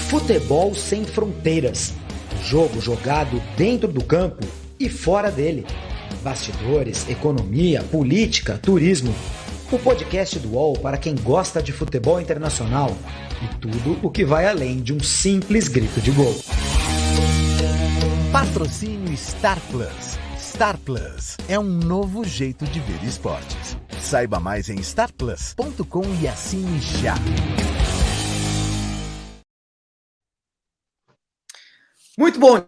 Futebol sem fronteiras. Jogo jogado dentro do campo e fora dele. Bastidores, economia, política, turismo. O podcast do UOL para quem gosta de futebol internacional e tudo o que vai além de um simples grito de gol. Patrocínio Star Plus. Star Plus é um novo jeito de ver esportes. Saiba mais em starplus.com e assine já. Muito bom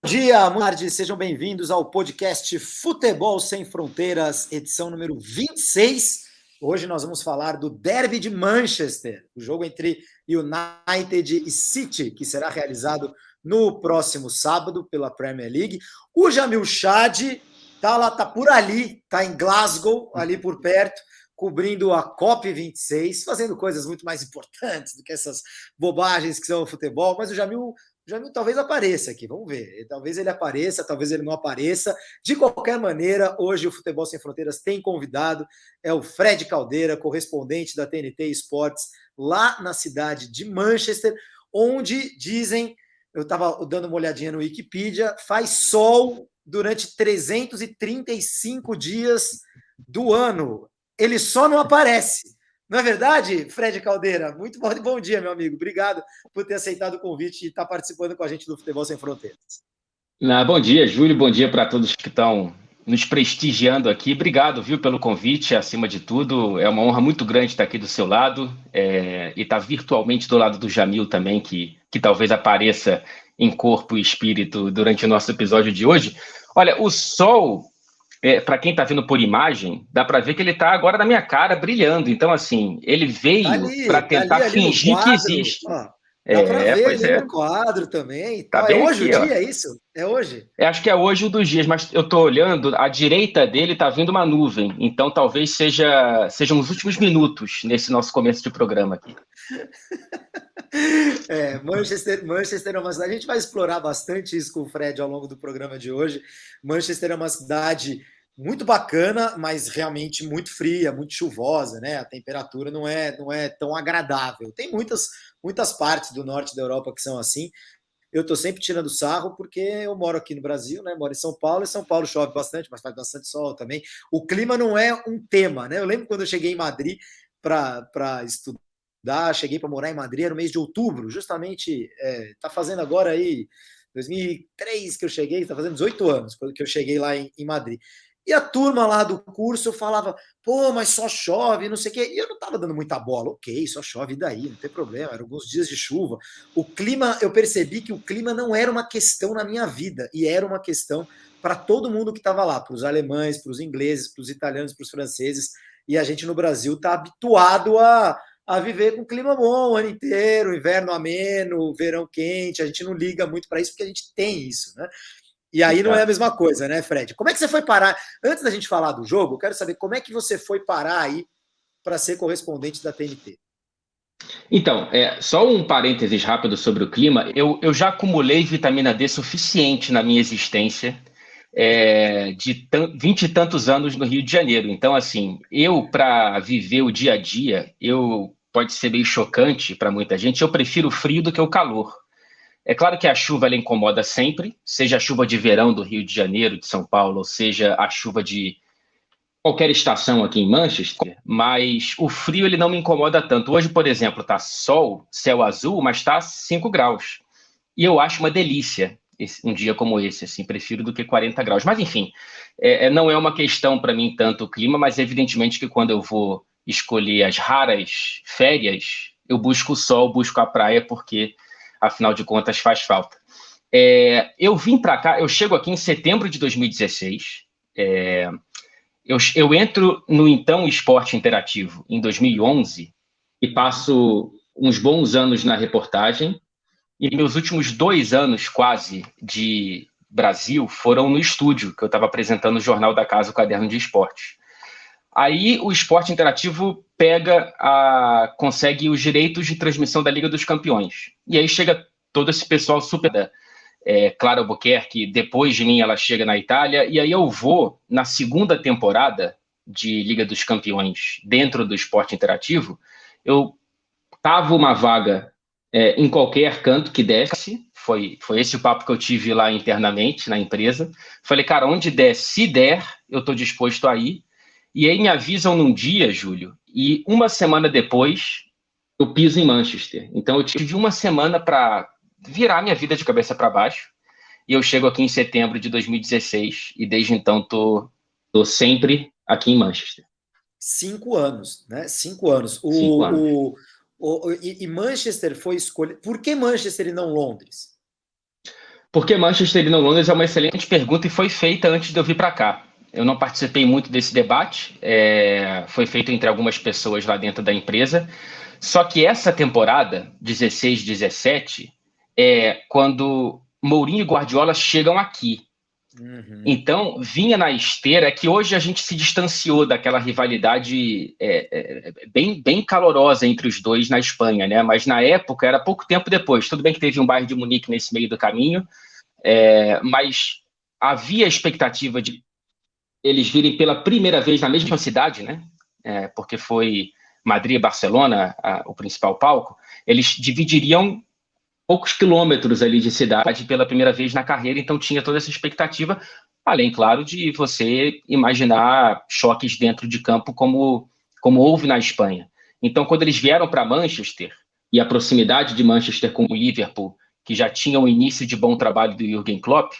dia, boa tarde, sejam bem-vindos ao podcast Futebol Sem Fronteiras, edição número 26. Hoje nós vamos falar do Derby de Manchester, o jogo entre United e City, que será realizado no próximo sábado pela Premier League. O Jamil Chad tá por ali, tá em Glasgow, ali por perto, cobrindo a COP26, fazendo coisas muito mais importantes do que essas bobagens que são o futebol, mas o Jamil talvez apareça aqui, vamos ver. Talvez ele apareça, talvez ele não apareça. De qualquer maneira, hoje o Futebol Sem Fronteiras tem convidado, é o Fred Caldeira, correspondente da TNT Esportes, lá na cidade de Manchester, onde dizem, eu estava dando uma olhadinha no Wikipedia, faz sol durante 335 dias do ano. Ele só não aparece. Não é verdade, Fred Caldeira? Muito bom dia, meu amigo. Obrigado por ter aceitado o convite e estar participando com a gente do Futebol Sem Fronteiras. Bom dia, Júlio. Bom dia para todos que estão nos prestigiando aqui. Obrigado, viu, pelo convite. Acima de tudo, é uma honra muito grande estar aqui do seu lado e estar virtualmente do lado do Jamil também, que talvez apareça em corpo e espírito durante o nosso episódio de hoje. Olha, o sol... para quem está vendo por imagem, dá para ver que ele está agora na minha cara, brilhando. Então, assim, ele veio para tentar fingir que existe. Dá para ver ali no quadro também. Tá é hoje aqui, o dia, é isso? É hoje? Acho que é hoje um dos dias, mas eu estou olhando, à direita dele está vindo uma nuvem. Então, talvez sejam os últimos minutos nesse nosso começo de programa aqui. Manchester é uma cidade. A gente vai explorar bastante isso com o Fred ao longo do programa de hoje. Manchester é uma cidade muito bacana, mas realmente muito fria, muito chuvosa, né? A temperatura não é tão agradável. Tem muitas partes do norte da Europa que são assim. Eu estou sempre tirando sarro porque eu moro aqui no Brasil, né? Moro em São Paulo, e São Paulo chove bastante, mas faz bastante sol também. O clima não é um tema, né? Eu lembro quando eu cheguei em Madrid para estudar, cheguei para morar em Madrid, era no mês de outubro, justamente, tá fazendo agora aí, 2003 que eu cheguei, está fazendo 18 anos que eu cheguei lá em Madrid. E a turma lá do curso falava, pô, mas só chove, não sei o quê. E eu não estava dando muita bola. Ok, só chove, e daí? Não tem problema, eram alguns dias de chuva. O clima, eu percebi que o clima não era uma questão na minha vida, e era uma questão para todo mundo que estava lá, para os alemães, para os ingleses, para os italianos, para os franceses. E a gente no Brasil está habituado a viver com clima bom o ano inteiro, inverno ameno, verão quente. A gente não liga muito para isso, porque a gente tem isso, né? E aí não é a mesma coisa, né, Fred? Como é que você foi parar? Antes da gente falar do jogo, eu quero saber como é que você foi parar aí para ser correspondente da TNT. Então, só um parênteses rápido sobre o clima. Eu já acumulei vitamina D suficiente na minha existência de 20 e tantos anos no Rio de Janeiro. Então, assim, para viver o dia a dia, pode ser meio chocante para muita gente, eu prefiro o frio do que o calor. É claro que a chuva ela incomoda sempre, seja a chuva de verão do Rio de Janeiro, de São Paulo, ou seja a chuva de qualquer estação aqui em Manchester, mas o frio ele não me incomoda tanto. Hoje, por exemplo, está sol, céu azul, mas está 5 graus. E eu acho uma delícia um dia como esse, assim, prefiro do que 40 graus. Mas, enfim, não é uma questão para mim tanto o clima, mas evidentemente que quando eu vou escolher as raras férias, eu busco o sol, busco a praia, porque afinal de contas faz falta. Eu vim para cá, eu chego aqui em setembro de 2016, eu entro no então Esporte Interativo em 2011 e passo uns bons anos na reportagem, e meus últimos 2 anos quase de Brasil foram no estúdio, que eu estava apresentando o Jornal da Casa, o Caderno de Esportes. Aí o Esporte Interativo consegue os direitos de transmissão da Liga dos Campeões. E aí chega todo esse pessoal super... Clara Albuquerque, depois de mim ela chega na Itália, e aí eu vou na segunda temporada de Liga dos Campeões dentro do Esporte Interativo, eu tava uma vaga em qualquer canto que desse. Foi esse o papo que eu tive lá internamente, na empresa. Falei, cara, onde der, se der, eu estou disposto a ir. E aí me avisam num dia, Júlio, e uma semana depois eu piso em Manchester. Então eu tive uma semana para virar minha vida de cabeça para baixo. E eu chego aqui em setembro de 2016 e desde então tô sempre aqui em Manchester. 5 anos, né? 5 anos. 5 anos. E Manchester foi escolha. Por que Manchester e não Londres? Por que Manchester e não Londres é uma excelente pergunta e foi feita antes de eu vir para cá. Eu não participei muito desse debate, foi feito entre algumas pessoas lá dentro da empresa. Só que essa temporada, 16-17, é quando Mourinho e Guardiola chegam aqui. Uhum. Então, vinha na esteira que hoje a gente se distanciou daquela rivalidade bem calorosa entre os dois na Espanha, né? Mas na época era pouco tempo depois. Tudo bem que teve um Bayern de Munique nesse meio do caminho, mas havia a expectativa de eles virem pela primeira vez na mesma cidade, né? Porque foi Madrid e Barcelona o principal palco. Eles dividiriam poucos quilômetros ali de cidade pela primeira vez na carreira, então tinha toda essa expectativa, além, claro, de você imaginar choques dentro de campo como houve na Espanha. Então, quando eles vieram para Manchester, e a proximidade de Manchester com o Liverpool, que já tinha o início de bom trabalho do Jürgen Klopp,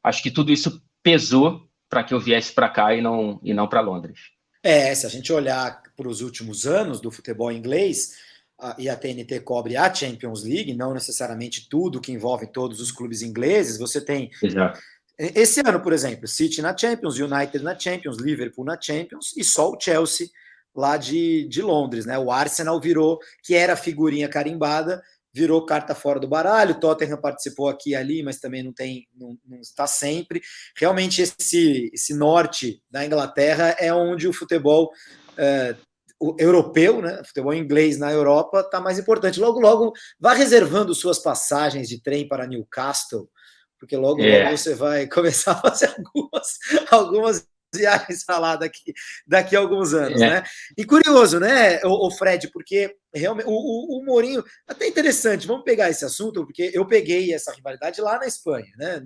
acho que tudo isso pesou para que eu viesse para cá e não para Londres. Se a gente olhar para os últimos anos do futebol inglês, e a TNT cobre a Champions League, não necessariamente tudo que envolve todos os clubes ingleses, você tem... Exato. Esse ano, por exemplo, City na Champions, United na Champions, Liverpool na Champions, e só o Chelsea lá de Londres, né? O Arsenal virou, que era figurinha carimbada, virou carta fora do baralho. Tottenham participou aqui e ali, mas também não está sempre. Realmente esse norte da Inglaterra é onde o futebol o europeu, né, futebol inglês na Europa está mais importante. Logo, vá reservando suas passagens de trem para Newcastle, porque logo você vai começar a fazer algumas viagens para lá daqui a alguns anos, né? E curioso, né, o Fred, porque realmente o Mourinho, até interessante, vamos pegar esse assunto, porque eu peguei essa rivalidade lá na Espanha, né?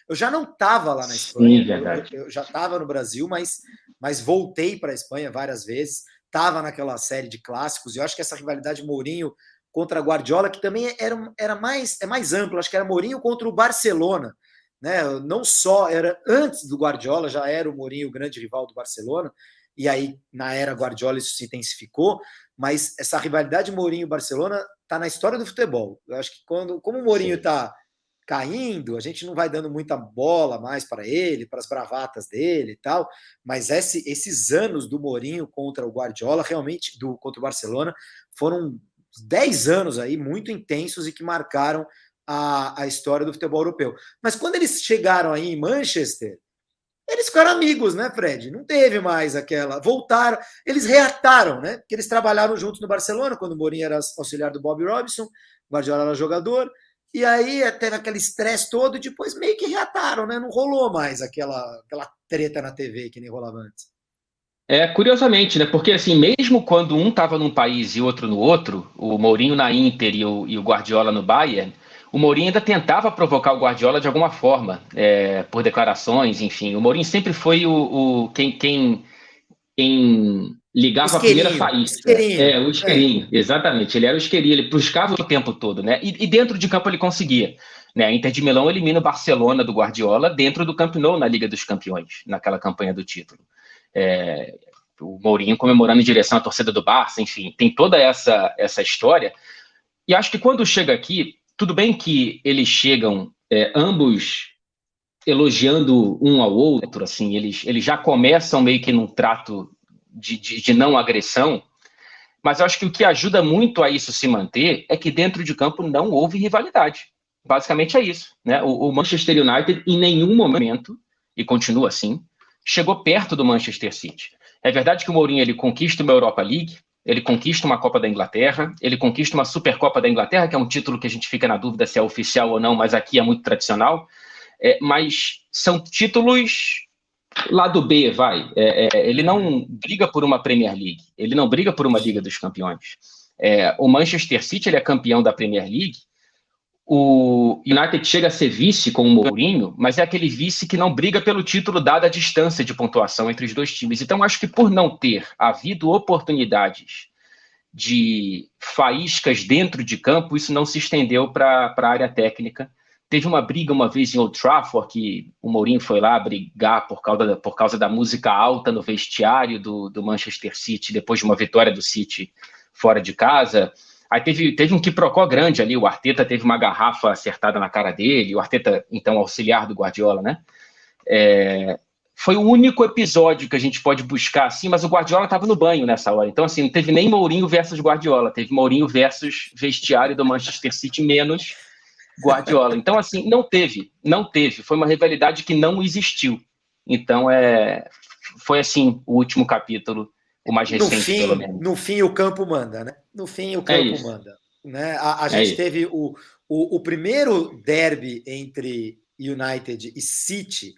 Eu já não estava lá na Espanha, eu já estava no Brasil, mas voltei para a Espanha várias vezes, estava naquela série de clássicos, e eu acho que essa rivalidade Mourinho contra Guardiola, que também era mais ampla, acho que era Mourinho contra o Barcelona, né? Não só era antes do Guardiola, já era o Mourinho o grande rival do Barcelona, e aí na era Guardiola isso se intensificou, mas essa rivalidade Mourinho-Barcelona está na história do futebol. Eu acho que como o Mourinho está caindo, a gente não vai dando muita bola mais para ele, para as bravatas dele e tal, mas esses anos do Mourinho contra o Guardiola, realmente, contra o Barcelona, foram 10 anos aí muito intensos e que marcaram a história do futebol europeu. Mas quando eles chegaram aí em Manchester, eles ficaram amigos, né, Fred? Não teve mais aquela... Voltaram, eles reataram, né? Porque eles trabalharam juntos no Barcelona, quando o Mourinho era auxiliar do Bobby Robson, o Guardiola era jogador, e aí teve aquele estresse todo, e depois meio que reataram, né? Não rolou mais aquela treta na TV que nem rolava antes. Curiosamente, né? Porque assim, mesmo quando um estava num país e outro no outro, o Mourinho na Inter e o Guardiola no Bayern, o Mourinho ainda tentava provocar o Guardiola de alguma forma, por declarações, enfim. O Mourinho sempre foi quem ligava a primeira faísca. O isqueirinho, exatamente. Ele era o isqueirinho, ele buscava o tempo todo, né? E dentro de campo ele conseguia. Né? A Inter de Milão elimina o Barcelona do Guardiola dentro do Camp Nou na Liga dos Campeões, naquela campanha do título. O Mourinho comemorando em direção à torcida do Barça, enfim, tem toda essa história. E acho que quando chega aqui, tudo bem que eles chegam ambos elogiando um ao outro, assim, eles já começam meio que num trato de não agressão, mas eu acho que o que ajuda muito a isso se manter é que dentro de campo não houve rivalidade. Basicamente é isso, né? O Manchester United em nenhum momento, e continua assim, chegou perto do Manchester City. É verdade que o Mourinho ele conquista uma Europa League, ele conquista uma Copa da Inglaterra, ele conquista uma Supercopa da Inglaterra, que é um título que a gente fica na dúvida se é oficial ou não, mas aqui é muito tradicional. Mas são títulos lá do B, vai. Ele não briga por uma Premier League, ele não briga por uma Liga dos Campeões. O Manchester City ele é campeão da Premier League, o United chega a ser vice com o Mourinho, mas é aquele vice que não briga pelo título dada a distância de pontuação entre os dois times. Então, acho que por não ter havido oportunidades de faíscas dentro de campo, isso não se estendeu para a área técnica. Teve uma briga uma vez em Old Trafford, que o Mourinho foi lá brigar por causa da música alta no vestiário do Manchester City, depois de uma vitória do City fora de casa. Aí teve um quiprocó grande ali, o Arteta teve uma garrafa acertada na cara dele, o Arteta, então, auxiliar do Guardiola, né? Foi o único episódio que a gente pode buscar, assim, mas o Guardiola estava no banho nessa hora. Então, assim, não teve nem Mourinho versus Guardiola, teve Mourinho versus vestiário do Manchester City menos Guardiola. Então, assim, não teve. Foi uma rivalidade que não existiu. Então, foi, assim, o último capítulo, o mais recente, pelo menos. No fim, o campo manda, né? No fim, o campo manda. Né? A gente teve o primeiro derby entre United e City,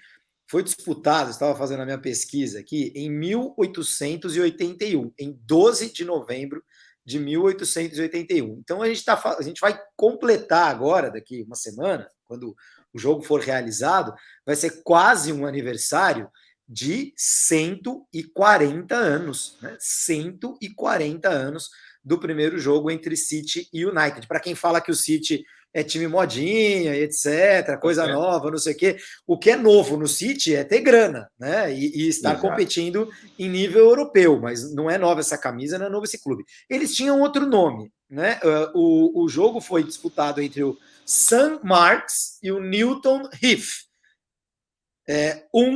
foi disputado, estava fazendo a minha pesquisa aqui, em 1881, em 12 de novembro de 1881. Então, a gente vai completar agora, daqui uma semana, quando o jogo for realizado, vai ser quase um aniversário de 140 anos, né? 140 anos do primeiro jogo entre City e United. Para quem fala que o City é time modinha, etc., coisa nova, não sei o quê. O que é novo no City é ter grana, né? E estar competindo em nível europeu, mas não é nova essa camisa, não é novo esse clube. Eles tinham outro nome, né? O jogo foi disputado entre o St. Mark's e o Newton Heath.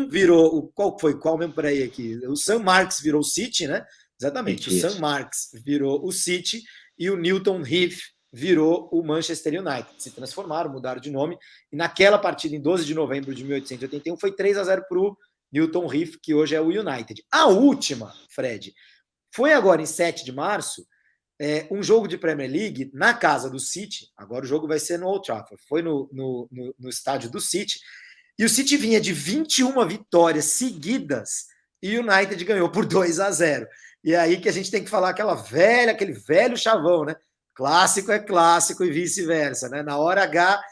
Virou. Qual mesmo por aí aqui? O St. Mark's virou o City, né? Exatamente. Isso. O St. Mark's virou o City e o Newton Heath virou o Manchester United. Se transformaram, mudaram de nome. E naquela partida, em 12 de novembro de 1881, foi 3-0 para o Newton Heath, que hoje é o United. A última, Fred, foi agora em 7 de março, um jogo de Premier League na casa do City. Agora o jogo vai ser no Old Trafford. Foi no estádio do City. E o City vinha de 21 vitórias seguidas e o United ganhou por 2-0. E é aí que a gente tem que falar aquele velho chavão, né? Clássico é clássico e vice-versa, né? Na hora H,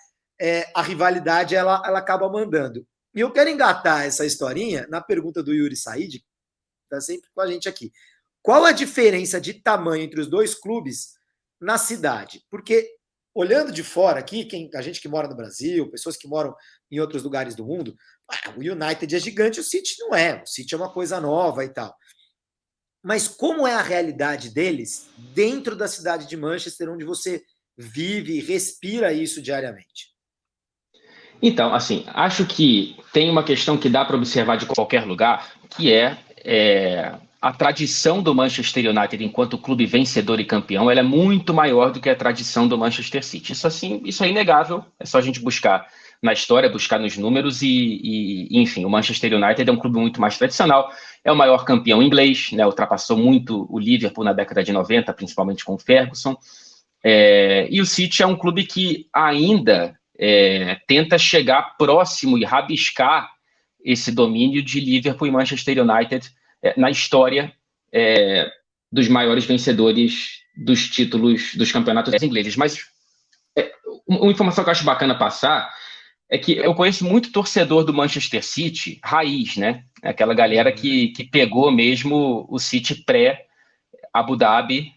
a rivalidade ela acaba mandando. E eu quero engatar essa historinha na pergunta do Yuri Said, que está sempre com a gente aqui. Qual a diferença de tamanho entre os dois clubes na cidade? Porque, olhando de fora aqui, a gente que mora no Brasil, pessoas que moram em outros lugares do mundo, o United é gigante, o City não é. O City é uma coisa nova e tal. Mas como é a realidade deles dentro da cidade de Manchester, onde você vive e respira isso diariamente? Então, assim, acho que tem uma questão que dá para observar de qualquer lugar, que a tradição do Manchester United enquanto clube vencedor e campeão, ela é muito maior do que a tradição do Manchester City. Isso é inegável, é só a gente buscar na história, buscar nos números enfim, o Manchester United é um clube muito mais tradicional, é o maior campeão inglês, né, ultrapassou muito o Liverpool na década de 90, principalmente com o Ferguson, e o City é um clube que ainda tenta chegar próximo e rabiscar esse domínio de Liverpool e Manchester United na história dos maiores vencedores dos títulos dos campeonatos ingleses. Mas uma informação que eu acho bacana passar é que eu conheço muito torcedor do Manchester City, raiz, né? Aquela galera que pegou mesmo o City pré-Abu Dhabi,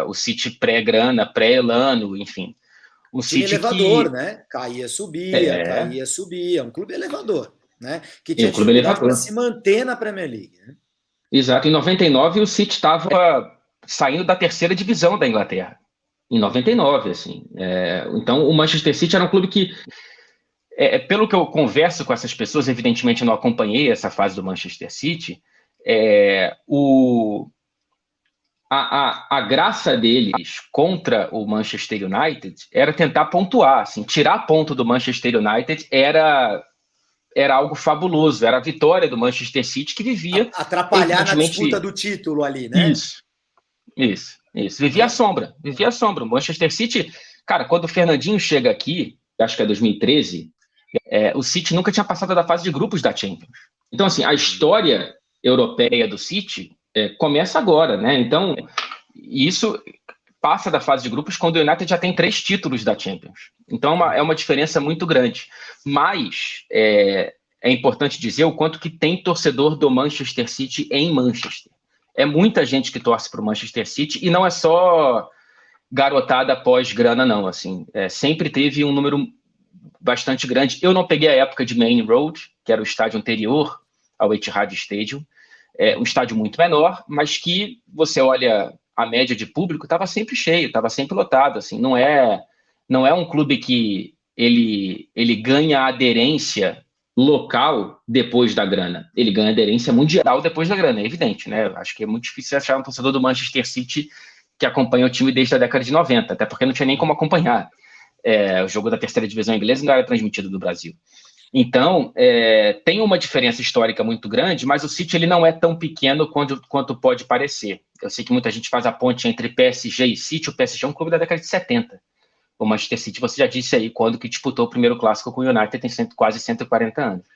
o City pré-grana, pré-Elano, enfim. Um time elevador, né? Caía, subia. Um clube elevador, né? Que tinha dificuldade para se manter na Premier League, né? Exato. Em 99, o City estava saindo da terceira divisão da Inglaterra. Em 99, assim. Então, o Manchester City era um clube que, pelo que eu converso com essas pessoas, evidentemente eu não acompanhei essa fase do Manchester City, a graça deles contra o Manchester United era tentar pontuar, assim, tirar ponto do Manchester United era algo fabuloso, era a vitória do Manchester City que vivia... Atrapalhar na disputa do título ali, né? Isso. Vivia a sombra. O Manchester City, cara, quando o Fernandinho chega aqui, acho que é 2013, o City nunca tinha passado da fase de grupos da Champions. Então, assim, a história europeia do City começa agora, né? Então, isso passa da fase de grupos quando o United já tem 3 títulos da Champions. Então é uma diferença muito grande. Mas é importante dizer o quanto que tem torcedor do Manchester City em Manchester. É muita gente que torce para o Manchester City e não é só garotada após grana, não. Assim, sempre teve um número bastante grande. Eu não peguei a época de Main Road, que era o estádio anterior ao Etihad Stadium. Um estádio muito menor, mas que você olha a média de público, estava sempre cheio, estava sempre lotado. Assim, não é um clube que ele ganha aderência local depois da grana. Ele ganha aderência mundial depois da grana, é evidente, né? Acho que é muito difícil achar um torcedor do Manchester City que acompanha o time desde a década de 90, até porque não tinha nem como acompanhar. O jogo da terceira divisão inglesa não era transmitido do Brasil. Então, tem uma diferença histórica muito grande, mas o City ele não é tão pequeno quanto pode parecer. Eu sei que muita gente faz a ponte entre PSG e City. O PSG é um clube da década de 70. O Manchester City, você já disse aí, quando que disputou o primeiro clássico com o United, tem quase 140 anos.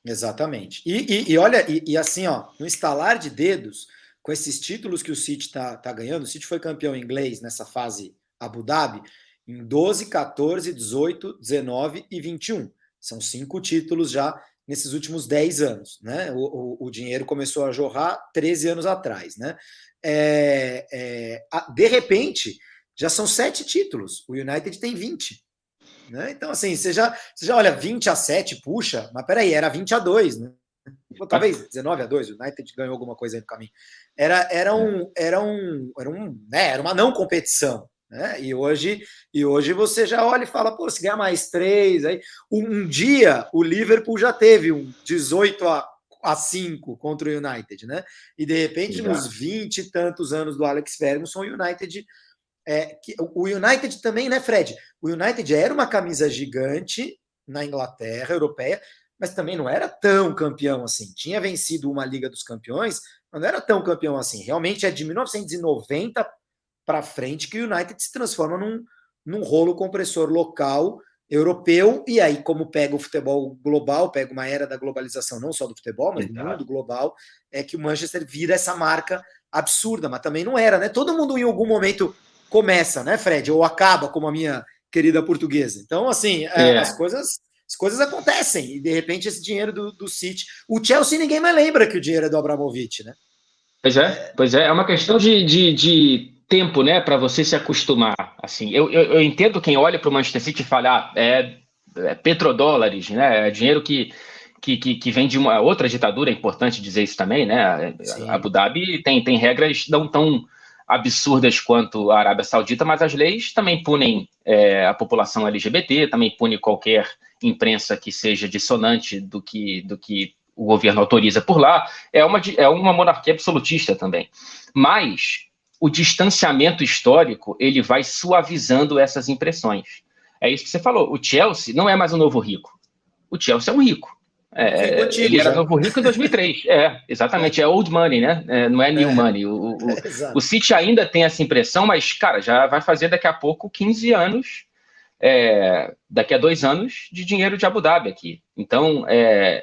Exatamente. E olha, assim, ó, no estalar de dedos, com esses títulos que o City tá ganhando, o City foi campeão inglês nessa fase Abu Dhabi em 12, 14, 18, 19 e 21. São 5 títulos já nesses últimos 10 anos, né? O dinheiro começou a jorrar 13 anos atrás, né? De repente, já são 7 títulos. O United tem 20. Né? Então, assim, você já olha 20-7, puxa, mas peraí, era 20-2, né? Talvez 19-2, o United ganhou alguma coisa aí no caminho. Era uma não competição. Né? E hoje você já olha e fala, pô, se ganhar mais 3, aí um dia o Liverpool já teve um 18-5 contra o United, né? E de repente, nos 20 e tantos anos do Alex Ferguson, o United também, né, Fred? O United era uma camisa gigante na Inglaterra, europeia, mas também não era tão campeão assim. Tinha vencido uma Liga dos Campeões, mas não era tão campeão assim. Realmente é de 1990 para frente que o United se transforma num rolo compressor local europeu, e aí, como pega o futebol global, pega uma era da globalização, não só do futebol, mas do mundo global, é que o Manchester vira essa marca absurda, mas também não era, né? Todo mundo em algum momento começa, né, Fred? Ou acaba, como a minha querida portuguesa. Então, assim, as coisas acontecem, e de repente esse dinheiro do City... O Chelsea ninguém mais lembra que o dinheiro é do Abramovich, né? Pois é uma questão de tempo, né, para você se acostumar. Assim, eu entendo quem olha para o Manchester City e fala, petrodólares, né, é dinheiro que vem de uma outra ditadura, é importante dizer isso também, né? Sim. Abu Dhabi tem regras não tão absurdas quanto a Arábia Saudita, mas as leis também punem a população LGBT, também pune qualquer imprensa que seja dissonante do que o governo autoriza por lá. É uma monarquia absolutista também. Mas o distanciamento histórico ele vai suavizando essas impressões. É isso que você falou. O Chelsea não é mais um novo rico. O Chelsea é um rico. Ele era novo rico em 2003. Exatamente. É old money, né? Não é new money. O City ainda tem essa impressão, mas, cara, já vai fazer daqui a pouco 15 anos, daqui a 2 anos, de dinheiro de Abu Dhabi aqui. Então,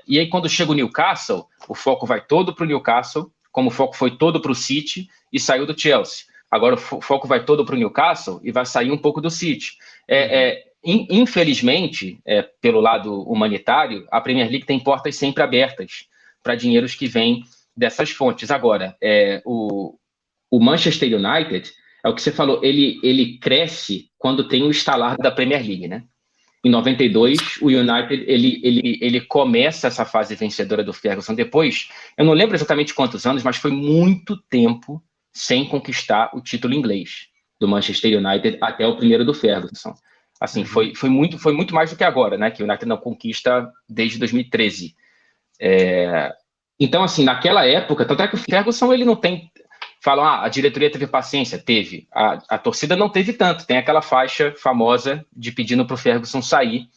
e aí quando chega o Newcastle, o foco vai todo para o Newcastle, como o foco foi todo para o City e saiu do Chelsea. Agora o foco vai todo para o Newcastle e vai sair um pouco do City. Infelizmente, pelo lado humanitário, a Premier League tem portas sempre abertas para dinheiros que vêm dessas fontes. Agora, o Manchester United, é o que você falou, ele cresce quando tem o estalar da Premier League, né? Em 92, o United ele começa essa fase vencedora do Ferguson. Depois, eu não lembro exatamente quantos anos, mas foi muito tempo sem conquistar o título inglês do Manchester United até o primeiro do Ferguson. Assim, foi muito mais do que agora, né? Que o United não conquista desde 2013. Então, assim, naquela época, tanto é que o Ferguson ele não tem... Falam, a diretoria teve paciência? Teve. A torcida não teve tanto. Tem aquela faixa famosa de pedindo para o Ferguson sair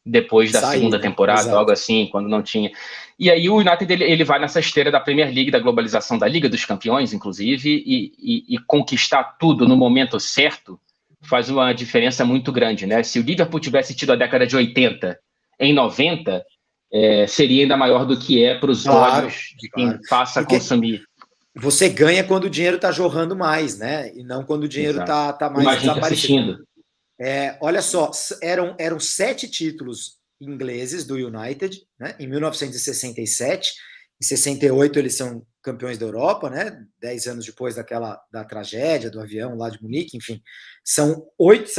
depois da segunda temporada, exato. Algo assim, quando não tinha. E aí o United ele vai nessa esteira da Premier League, da globalização da Liga dos Campeões, inclusive, e conquistar tudo no momento certo faz uma diferença muito grande, né? Se o Liverpool tivesse tido a década de 80 em 90, seria ainda maior do que para os olhos de quem passa a consumir. Você ganha quando o dinheiro está jorrando mais, né? E não quando o dinheiro Exato. tá E mais mais gente desaparecido. assistindo. Olha só, eram 7 títulos ingleses do United, né? Em 1967. Em 68 eles são campeões da Europa, né? 10 anos depois da tragédia do avião lá de Munique, enfim. São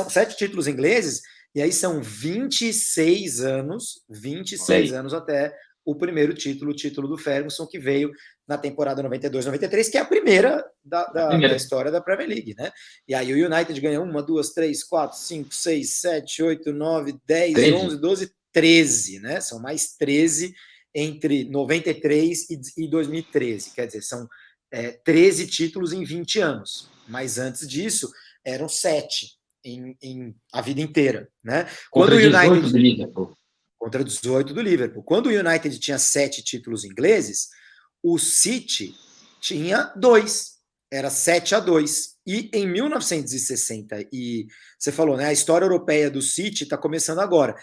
7 títulos ingleses, e aí são 26 anos até o primeiro título, o título do Ferguson, que veio na temporada 92-93, que é a primeira da história da Premier League, né? E aí o United ganhou 1, 2, 3, 4, 5, 6, 7, 8, 9, 10, 13. 11, 12, 13, né? São mais 13 entre 93 e 2013. Quer dizer, são 13 títulos em 20 anos. Mas antes disso, eram 7 em a vida inteira, né? Contra 18 do Liverpool. Contra 18 do Liverpool. Quando o United tinha 7 títulos ingleses, o City tinha 2. Era 7-2. E em 1960, e você falou, né? A história europeia do City está começando agora.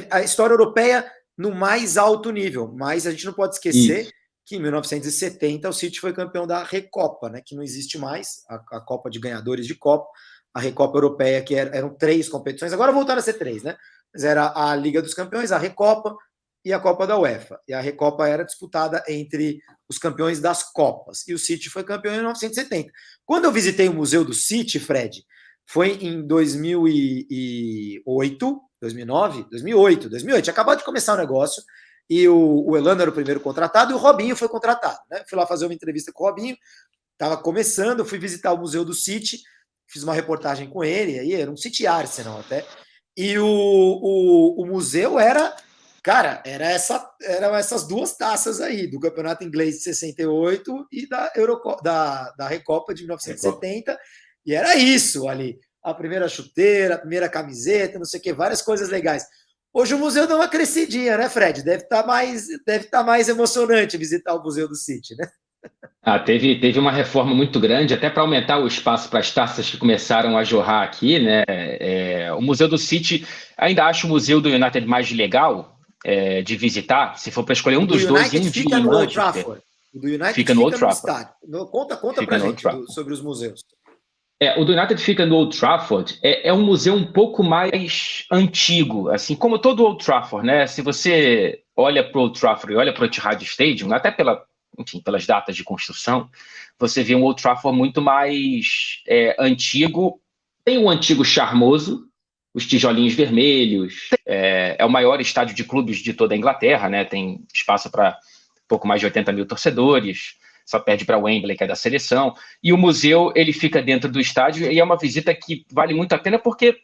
A história europeia no mais alto nível, mas a gente não pode esquecer que em 1970 o City foi campeão da Recopa, né? Que não existe mais, a Copa de Ganhadores de Copa, a Recopa Europeia, que eram 3 competições, agora voltaram a ser 3, né? Mas era a Liga dos Campeões, a Recopa e a Copa da UEFA. E a Recopa era disputada entre os campeões das Copas. E o City foi campeão em 1970. Quando eu visitei o Museu do City, Fred, foi em 2008, 2009, 2008. Tinha acabado de começar o negócio e o Elano era o primeiro contratado e o Robinho foi contratado, né? Fui lá fazer uma entrevista com o Robinho, estava começando, fui visitar o Museu do City, fiz uma reportagem com ele, aí era um City Arsenal até, e o museu era, cara, eram essas 2 taças aí, do Campeonato Inglês de 68 e da Recopa de 1970, e era isso ali, a primeira chuteira, a primeira camiseta, não sei o que, várias coisas legais. Hoje o museu deu uma crescidinha, né, Fred? Deve estar mais emocionante visitar o Museu do City, né? Teve uma reforma muito grande, até para aumentar o espaço para as taças que começaram a jorrar aqui, né? O Museu do City, ainda acho o Museu do United mais legal de visitar, se for para escolher um dos dois em um dia em Manchester. O do United fica no Old Trafford. Conta para gente sobre os museus. O do United fica no Old Trafford, é um museu um pouco mais antigo, assim como todo o Old Trafford, né? Se você olha para o Old Trafford e olha para o Etihad Stadium, até pelas datas de construção, você vê um Old Trafford muito mais antigo, tem um antigo charmoso, os tijolinhos vermelhos, é o maior estádio de clubes de toda a Inglaterra, né? Tem espaço para pouco mais de 80 mil torcedores, só perde para o Wembley, que é da seleção, e o museu ele fica dentro do estádio e é uma visita que vale muito a pena porque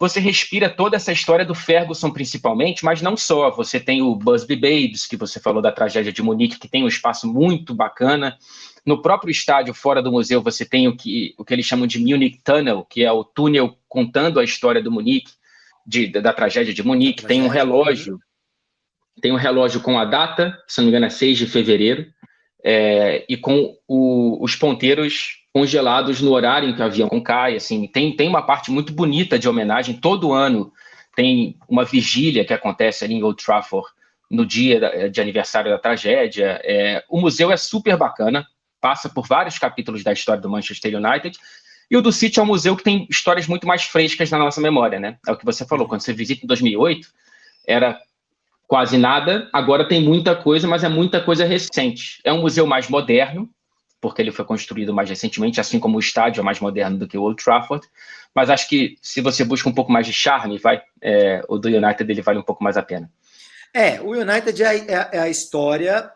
você respira toda essa história do Ferguson principalmente, mas não só, você tem o Busby Babes, que você falou da tragédia de Munique, que tem um espaço muito bacana, no próprio estádio, fora do museu, você tem o que eles chamam de Munich Tunnel, que é o túnel contando a história do Munique, da tragédia de Munique, tem um relógio com a data, se não me engano é 6 de fevereiro, e com os ponteiros congelados no horário em que o avião cai, assim, tem uma parte muito bonita de homenagem, todo ano tem uma vigília que acontece ali em Old Trafford no dia de aniversário da tragédia. O museu é super bacana, passa por vários capítulos da história do Manchester United, e o do City é um museu que tem histórias muito mais frescas na nossa memória, né? É o que você falou, quando você visita em 2008, era quase nada, agora tem muita coisa, mas é muita coisa recente. É um museu mais moderno, porque ele foi construído mais recentemente, assim como o estádio é mais moderno do que o Old Trafford, mas acho que se você busca um pouco mais de charme, o do United ele vale um pouco mais a pena. O United é a história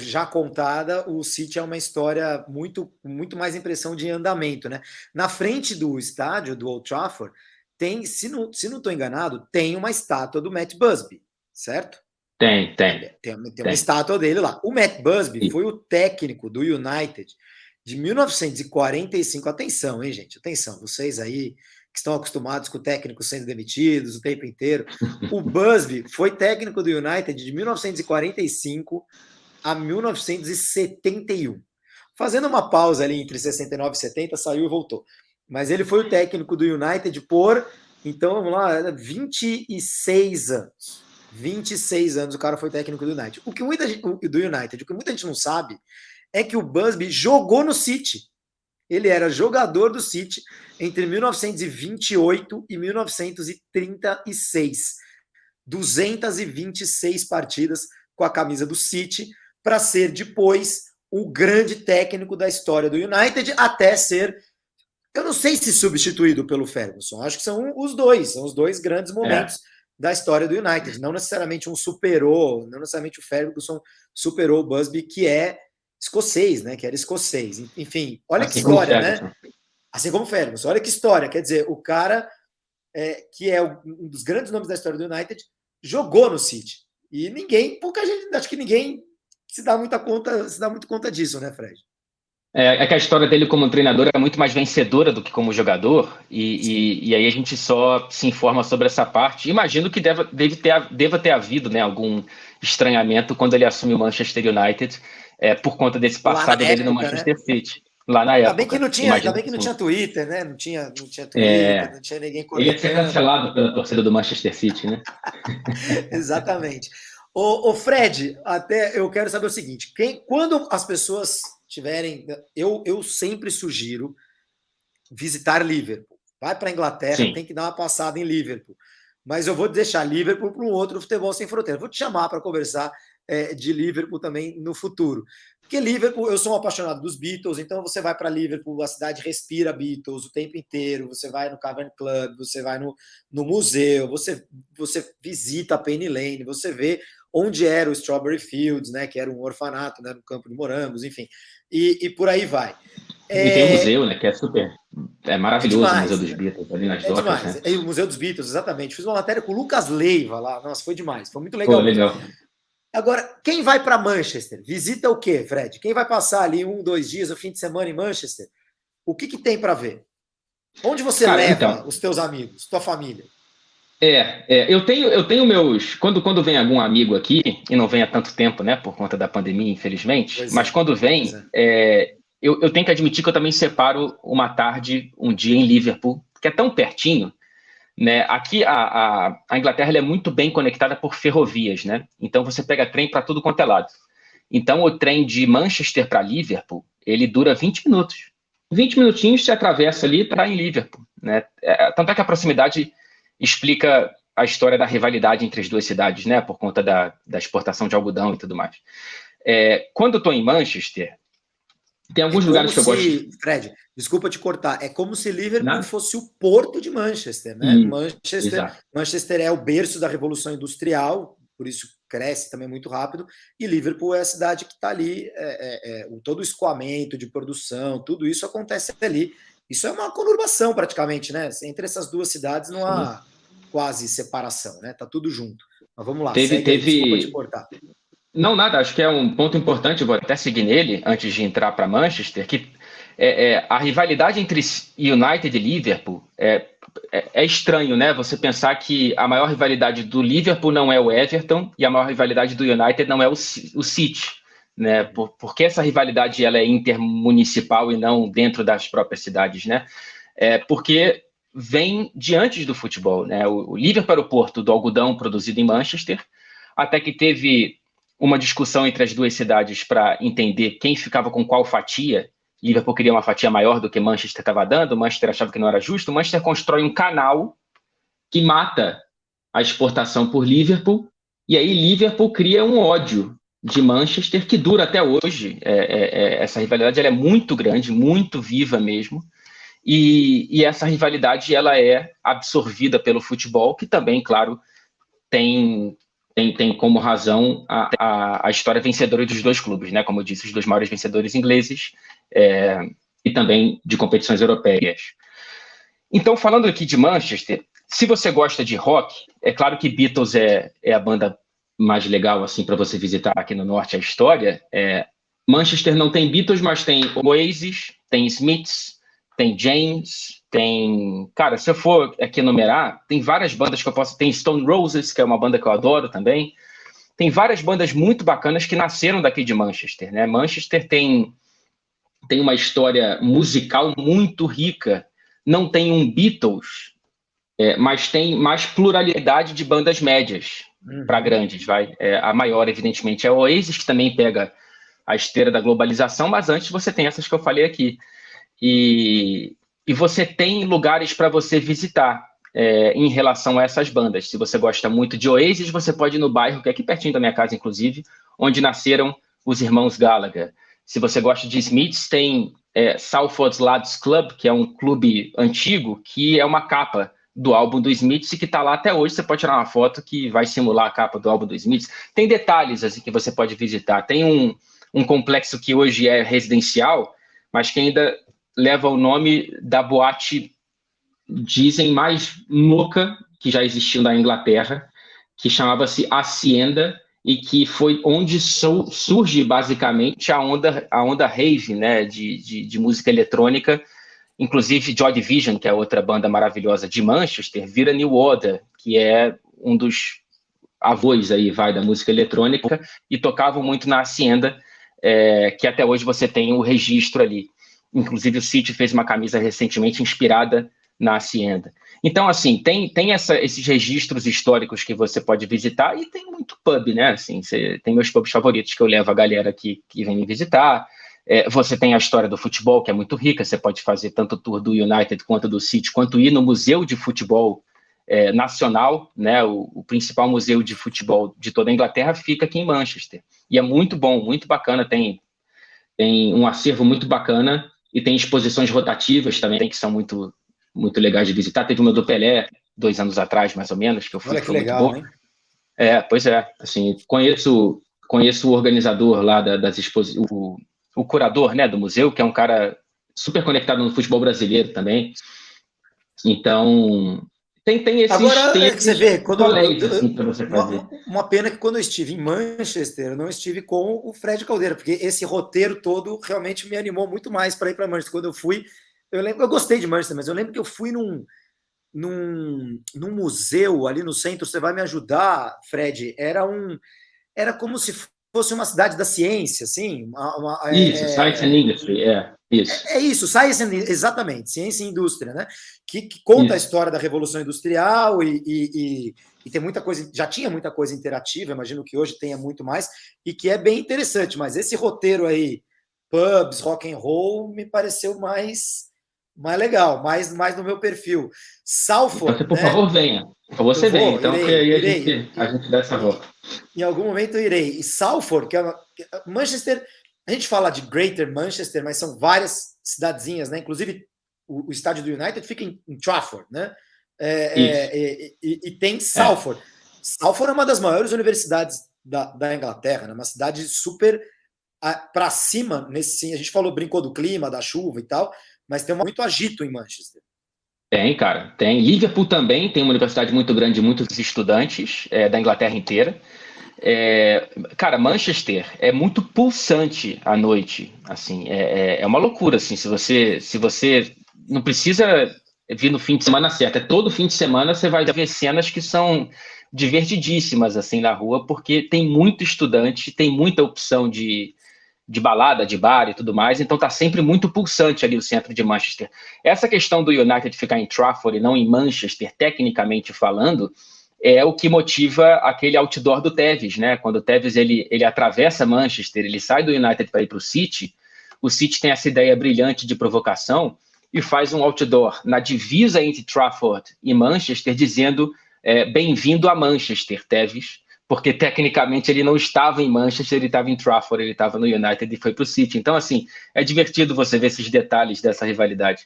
já contada, o City é uma história muito, muito mais impressão de andamento, né? Na frente do estádio, do Old Trafford, tem, se não estou enganado, tem uma estátua do Matt Busby, certo? Tem uma estátua dele lá. O Matt Busby foi o técnico do United de 1945. Atenção, hein, gente? Atenção, vocês aí que estão acostumados com técnicos sendo demitidos o tempo inteiro. O Busby foi técnico do United de 1945 a 1971. Fazendo uma pausa ali entre 69 e 70, saiu e voltou. Mas ele foi o técnico do United por, então vamos lá, 26 anos. 26 anos o cara foi técnico do United. O que muita gente não sabe é que o Busby jogou no City. Ele era jogador do City entre 1928 e 1936. 226 partidas com a camisa do City, para ser depois o grande técnico da história do United, até ser, eu não sei se substituído pelo Ferguson, acho que são os dois grandes momentos da história do United. Não necessariamente não necessariamente o Ferguson superou o Busby, que é escocês, né? Que era escocês. Enfim, olha assim que história, né? Assim como o Ferguson, olha que história. Quer dizer, o cara que é um dos grandes nomes da história do United jogou no City. E pouca gente, acho que ninguém se dá muito conta disso, né, Fred? É que a história dele como treinador é muito mais vencedora do que como jogador, e aí a gente só se informa sobre essa parte. Imagino que deva ter havido, né, algum estranhamento quando ele assumiu o Manchester United, por conta desse passado dele no Manchester City. Lá na época. Ainda bem que não tinha Twitter, né? Não tinha Twitter, não tinha ninguém comentando. Ele ia ser cancelado pela torcida do Manchester City, né? Exatamente. Ô Fred, até eu quero saber o seguinte: quando as pessoas tiverem. Eu sempre sugiro visitar Liverpool. Vai para a Inglaterra, Sim. Tem que dar uma passada em Liverpool. Mas eu vou deixar Liverpool para um outro futebol sem fronteira. Vou te chamar para conversar de Liverpool também no futuro. Porque Liverpool, eu sou um apaixonado dos Beatles, então você vai para Liverpool, a cidade respira Beatles o tempo inteiro, você vai no Cavern Club, você vai no museu, você visita a Penny Lane, você vê onde era o Strawberry Fields, né, que era um orfanato, né, no campo de morangos, enfim, e por aí vai. E tem o museu, né, que é super, maravilhoso, o Museu dos Beatles, ali nas docas. Demais. Né? O Museu dos Beatles, exatamente. Fiz uma matéria com o Lucas Leiva lá, nossa, foi demais, foi muito legal. Pô, legal. Agora, quem vai para Manchester? Visita o quê, Fred? Quem vai passar ali 2 dias, o fim de semana em Manchester? O que tem para ver? Onde você leva os teus amigos, tua família? Eu tenho meus... Quando vem algum amigo aqui, e não vem há tanto tempo, né, por conta da pandemia, infelizmente, mas quando vem, eu tenho que admitir que eu também separo uma tarde, um dia em Liverpool, que é tão pertinho, né? Aqui a Inglaterra é muito bem conectada por ferrovias, né? Então você pega trem para tudo quanto é lado. Então o trem de Manchester para Liverpool, ele dura 20 minutos. 20 minutinhos você atravessa ali para em Liverpool, né? Tanto é que a proximidade explica a história da rivalidade entre as duas cidades, né? Por conta da exportação de algodão e tudo mais. Quando eu estou em Manchester, tem alguns lugares que eu gosto. Fred, desculpa te cortar. É como se Liverpool fosse o porto de Manchester, né? Manchester é o berço da Revolução Industrial, por isso cresce também muito rápido. E Liverpool é a cidade que está ali, todo o escoamento de produção, tudo isso acontece ali. Isso é uma conurbação praticamente, né? Entre essas duas cidades não há quase separação, né? Tá tudo junto. Mas vamos lá. Desculpa te cortar. Não, nada, acho que é um ponto importante, vou até seguir nele, antes de entrar para Manchester, que a rivalidade entre United e Liverpool é estranho, né? Você pensar que a maior rivalidade do Liverpool não é o Everton e a maior rivalidade do United não é o City, né? Porque essa rivalidade ela é intermunicipal e não dentro das próprias cidades, né? Porque vem de antes do futebol, né? O Liverpool era o porto do algodão produzido em Manchester, até que teve uma discussão entre as duas cidades para entender quem ficava com qual fatia. Liverpool queria uma fatia maior do que Manchester estava dando, Manchester achava que não era justo, Manchester constrói um canal que mata a exportação por Liverpool, e aí Liverpool cria um ódio de Manchester que dura até hoje. Essa rivalidade ela é muito grande, muito viva mesmo, e essa rivalidade ela é absorvida pelo futebol, que também, claro, tem como razão a história vencedora dos dois clubes, né? Como eu disse, os dois maiores vencedores ingleses e também de competições europeias. Então, falando aqui de Manchester, se você gosta de rock, é claro que Beatles é a banda mais legal assim para você visitar aqui no norte a história. Manchester não tem Beatles, mas tem Oasis, tem Smiths, tem James, tem... Cara, se eu for aqui enumerar, tem várias bandas que eu posso... Tem Stone Roses, que é uma banda que eu adoro também. Tem várias bandas muito bacanas que nasceram daqui de Manchester, né? Manchester tem uma história musical muito rica. Não tem um Beatles, mas tem mais pluralidade de bandas médias para grandes, vai. A maior, evidentemente, é a Oasis, que também pega a esteira da globalização, mas antes você tem essas que eu falei aqui. E você tem lugares para você visitar em relação a essas bandas. Se você gosta muito de Oasis, você pode ir no bairro, que é aqui pertinho da minha casa, inclusive, onde nasceram os irmãos Gallagher. Se você gosta de Smiths, tem Salford Lads Club, que é um clube antigo, que é uma capa do álbum do Smiths e que está lá até hoje. Você pode tirar uma foto que vai simular a capa do álbum do Smiths. Tem detalhes assim, que você pode visitar. Tem um complexo que hoje é residencial, mas que ainda leva o nome da boate, dizem, mais louca que já existiu na Inglaterra, que chamava-se Hacienda, e que foi onde surge basicamente a onda rave, né, de música eletrônica. Inclusive Joy Division, que é outra banda maravilhosa de Manchester, vira New Order, que é um dos avós aí, da música eletrônica, e tocavam muito na Hacienda, que até hoje você tem o registro ali. Inclusive o City fez uma camisa recentemente inspirada na Hacienda. Então, assim, tem esses registros históricos que você pode visitar, e tem muito pub, né? Assim, tem meus pubs favoritos que eu levo a galera que vem me visitar. Você tem a história do futebol, que é muito rica. Você pode fazer tanto o tour do United quanto do City, quanto ir no Museu de Futebol Nacional, né? O principal museu de futebol de toda a Inglaterra fica aqui em Manchester. E é muito bom, muito bacana. Tem um acervo muito bacana, e tem exposições rotativas também, que são muito, muito legais de visitar. Teve uma do Pelé, 2 anos atrás, mais ou menos, que eu fui. Olha que legal, hein? Pois é. Assim, conheço o organizador lá das exposições, o curador, né, do museu, que é um cara super conectado no futebol brasileiro também. Então, tem esses... Agora, você vê, quando assim, para você fazer. Uma pena que quando eu estive em Manchester, eu não estive com o Fred Caldeira, porque esse roteiro todo realmente me animou muito mais para ir para Manchester. Quando eu fui, eu gostei de Manchester, mas eu lembro que eu fui num museu ali no centro. Você vai me ajudar, Fred? Era como se fosse uma cidade da ciência, assim. Isso, Science and Industry, isso. Isso, Science and, exatamente, ciência e indústria, né? Que conta a história da Revolução Industrial e tem muita coisa, já tinha muita coisa interativa, imagino que hoje tenha muito mais, e que é bem interessante, mas esse roteiro aí, pubs, rock and roll, me pareceu mais legal, mais no meu perfil. Salford, então, por favor, venha. Você vem, então, irei. A gente dá essa volta. Em algum momento eu irei. E Salford, que é Manchester, a gente fala de Greater Manchester, mas são várias cidadezinhas, né? Inclusive o estádio do United fica em Trafford, né? E tem Salford. Salford é uma das maiores universidades da Inglaterra, né? Uma cidade super para cima, a gente brincou do clima, da chuva e tal, mas tem muito agito em Manchester. Tem, cara, tem. Liverpool também tem uma universidade muito grande, muitos estudantes da Inglaterra inteira. Cara, Manchester é muito pulsante à noite, assim, é uma loucura, assim, se você não precisa vir no fim de semana certo, todo fim de semana você vai ver cenas que são divertidíssimas, assim, na rua, porque tem muito estudante, tem muita opção de balada, de bar e tudo mais, então tá sempre muito pulsante ali o centro de Manchester. Essa questão do United ficar em Trafford e não em Manchester, tecnicamente falando, é o que motiva aquele outdoor do Tevez, né? Quando o Tevez ele atravessa Manchester, ele sai do United para ir para o City tem essa ideia brilhante de provocação e faz um outdoor na divisa entre Trafford e Manchester, dizendo bem-vindo a Manchester, Tevez, porque tecnicamente ele não estava em Manchester, ele estava em Trafford, ele estava no United e foi para o City. Então, assim, é divertido você ver esses detalhes dessa rivalidade.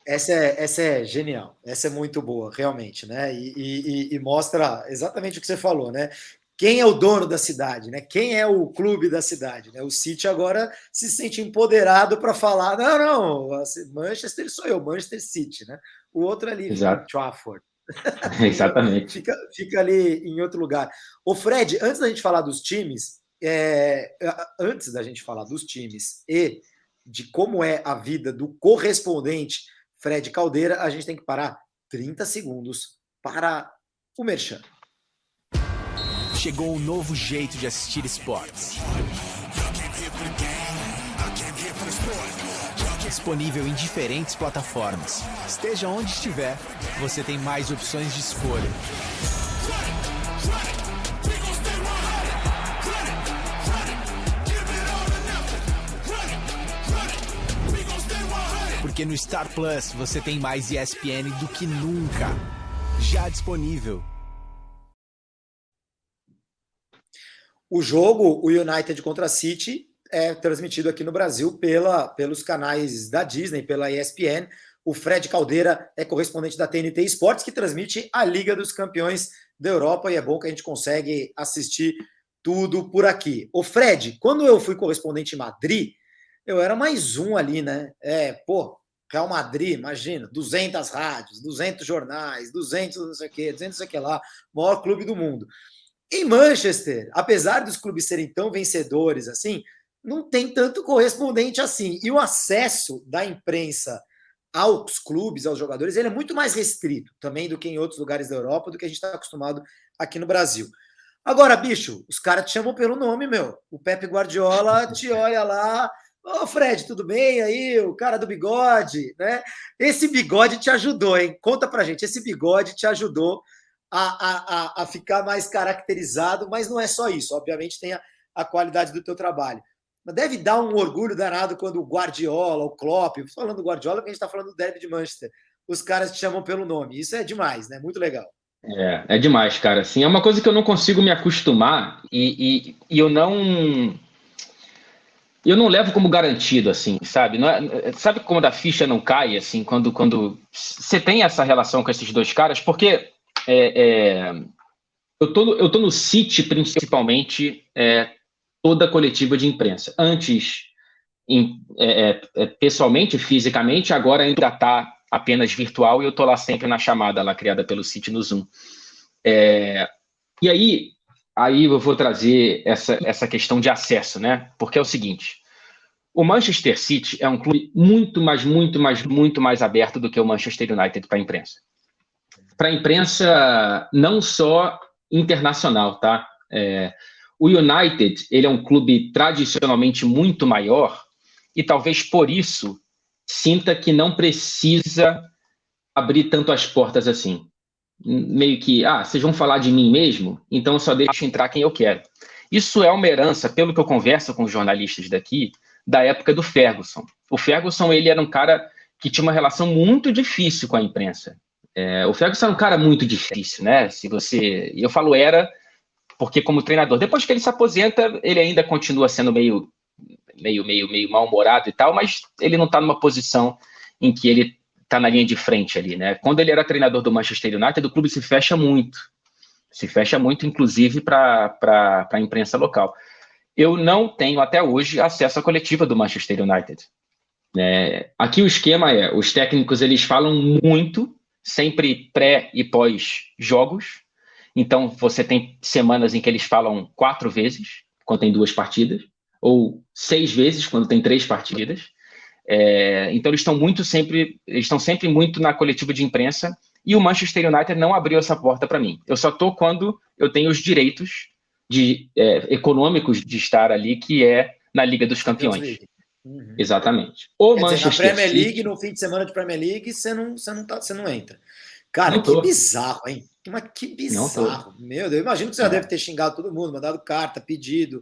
Essa é genial, essa é muito boa, realmente, né? E mostra exatamente o que você falou, né? Quem é o dono da cidade, né? Quem é o clube da cidade, né? O City agora se sente empoderado para falar, não, Manchester sou eu, Manchester City, né? O outro ali, Trafford. Exatamente. Fica ali em outro lugar. Ô Fred, antes da gente falar dos times, e de como é a vida do correspondente Fred Caldeira, a gente tem que parar 30 segundos para o merchan. Chegou um novo jeito de assistir esportes. Disponível em diferentes plataformas. Esteja onde estiver, você tem mais opções de escolha. Porque no Star Plus você tem mais ESPN do que nunca. Já disponível. O jogo, o United contra City, é transmitido aqui no Brasil pelos canais da Disney, pela ESPN. O Fred Caldeira é correspondente da TNT Esportes, que transmite a Liga dos Campeões da Europa, e é bom que a gente consegue assistir tudo por aqui. Ô Fred, quando eu fui correspondente em Madrid, eu era mais um ali, né? Real Madrid, imagina, 200 rádios, 200 jornais, 200 não sei o quê, 200 não sei o que lá, maior clube do mundo. Em Manchester, apesar dos clubes serem tão vencedores assim, não tem tanto correspondente assim. E o acesso da imprensa aos clubes, aos jogadores, ele é muito mais restrito também do que em outros lugares da Europa, do que a gente está acostumado aqui no Brasil. Agora, bicho, os caras te chamam pelo nome, meu. O Pepe Guardiola te olha lá. Ô, Fred, tudo bem? Aí, o cara do bigode, né? Esse bigode te ajudou, hein? Conta pra gente, esse bigode te ajudou a ficar mais caracterizado, mas não é só isso. Obviamente tem a qualidade do teu trabalho. Mas deve dar um orgulho danado quando o Guardiola, o Klopp, falando do Guardiola, porque a gente está falando do derby de Manchester, os caras te chamam pelo nome. Isso é demais, né? Muito legal. É demais, cara. Assim, é uma coisa que eu não consigo me acostumar e eu não levo como garantido, assim, sabe? Sabe como a ficha não cai, assim, quando você tem essa relação com esses dois caras? Porque eu tô no City, principalmente, toda a coletiva de imprensa. Antes, pessoalmente, fisicamente, agora ainda está apenas virtual e eu tô lá sempre na chamada lá criada pelo City no Zoom. E aí eu vou trazer essa questão de acesso, né? Porque é o seguinte, o Manchester City é um clube muito mais aberto do que o Manchester United para a imprensa. Para a imprensa não só internacional, tá? O United, ele é um clube tradicionalmente muito maior e talvez por isso sinta que não precisa abrir tanto as portas assim. Meio que, vocês vão falar de mim mesmo? Então eu só deixo entrar quem eu quero. Isso é uma herança, pelo que eu converso com os jornalistas daqui, da época do Ferguson. O Ferguson, ele era um cara que tinha uma relação muito difícil com a imprensa. O Ferguson era um cara muito difícil, né? Eu falo era, porque como treinador, depois que ele se aposenta, ele ainda continua sendo meio mal-humorado e tal, mas ele não está numa posição em que ele está na linha de frente ali, né? Quando ele era treinador do Manchester United, o clube se fecha muito, inclusive para a imprensa local. Eu não tenho até hoje acesso à coletiva do Manchester United. Aqui o esquema os técnicos eles falam muito, sempre pré e pós jogos. Então você tem semanas em que eles falam 4 vezes quando tem 2 partidas, ou 6 vezes quando tem 3 partidas. Então eles estão sempre muito na coletiva de imprensa, e o Manchester United não abriu essa porta para mim. Eu só estou quando eu tenho os direitos econômicos de estar ali, que é na Liga dos Campeões. Uhum. Exatamente. Na Premier League, no fim de semana de Premier League, você não entra. Cara, que bizarro, hein? Mas que bizarro. Meu Deus, eu imagino que você já deve ter xingado todo mundo, mandado carta, pedido,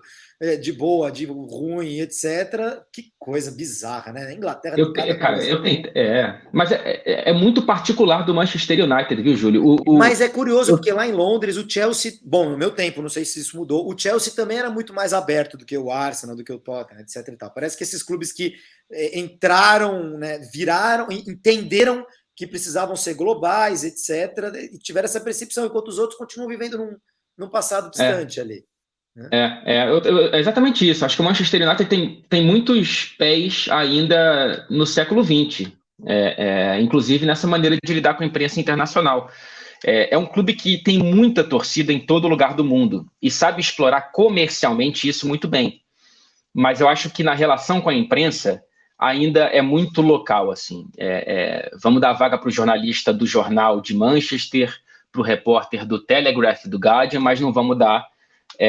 de boa, de ruim, etc. Que coisa bizarra, né? Na Inglaterra... Mas é muito particular do Manchester United, viu, Júlio? Mas é curioso, porque lá em Londres, o Chelsea... Bom, no meu tempo, não sei se isso mudou, o Chelsea também era muito mais aberto do que o Arsenal, do que o Tottenham, etc. E tal. Parece que esses clubes que entraram, né, viraram, entenderam que precisavam ser globais, etc., e tiveram essa percepção, enquanto os outros continuam vivendo num passado distante ali. Né? É exatamente isso. Acho que o Manchester United tem muitos pés ainda no século XX, inclusive nessa maneira de lidar com a imprensa internacional. É um clube que tem muita torcida em todo lugar do mundo e sabe explorar comercialmente isso muito bem. Mas eu acho que na relação com a imprensa ainda é muito local, assim. Vamos dar vaga para o jornalista do jornal de Manchester, para o repórter do Telegraph, do Guardian, mas não vamos dar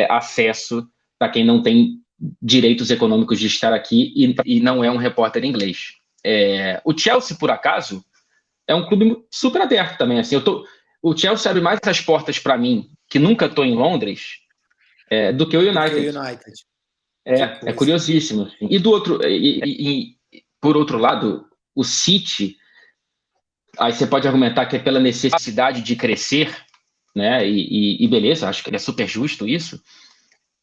acesso para quem não tem direitos econômicos de estar aqui e não é um repórter inglês. O Chelsea, por acaso, é um clube super aberto também. Assim, o Chelsea abre mais as portas para mim, que nunca estou em Londres, do que o United. É curiosíssimo. Assim. E por outro lado, o City, aí você pode argumentar que é pela necessidade de crescer, né? E beleza, acho que é super justo isso.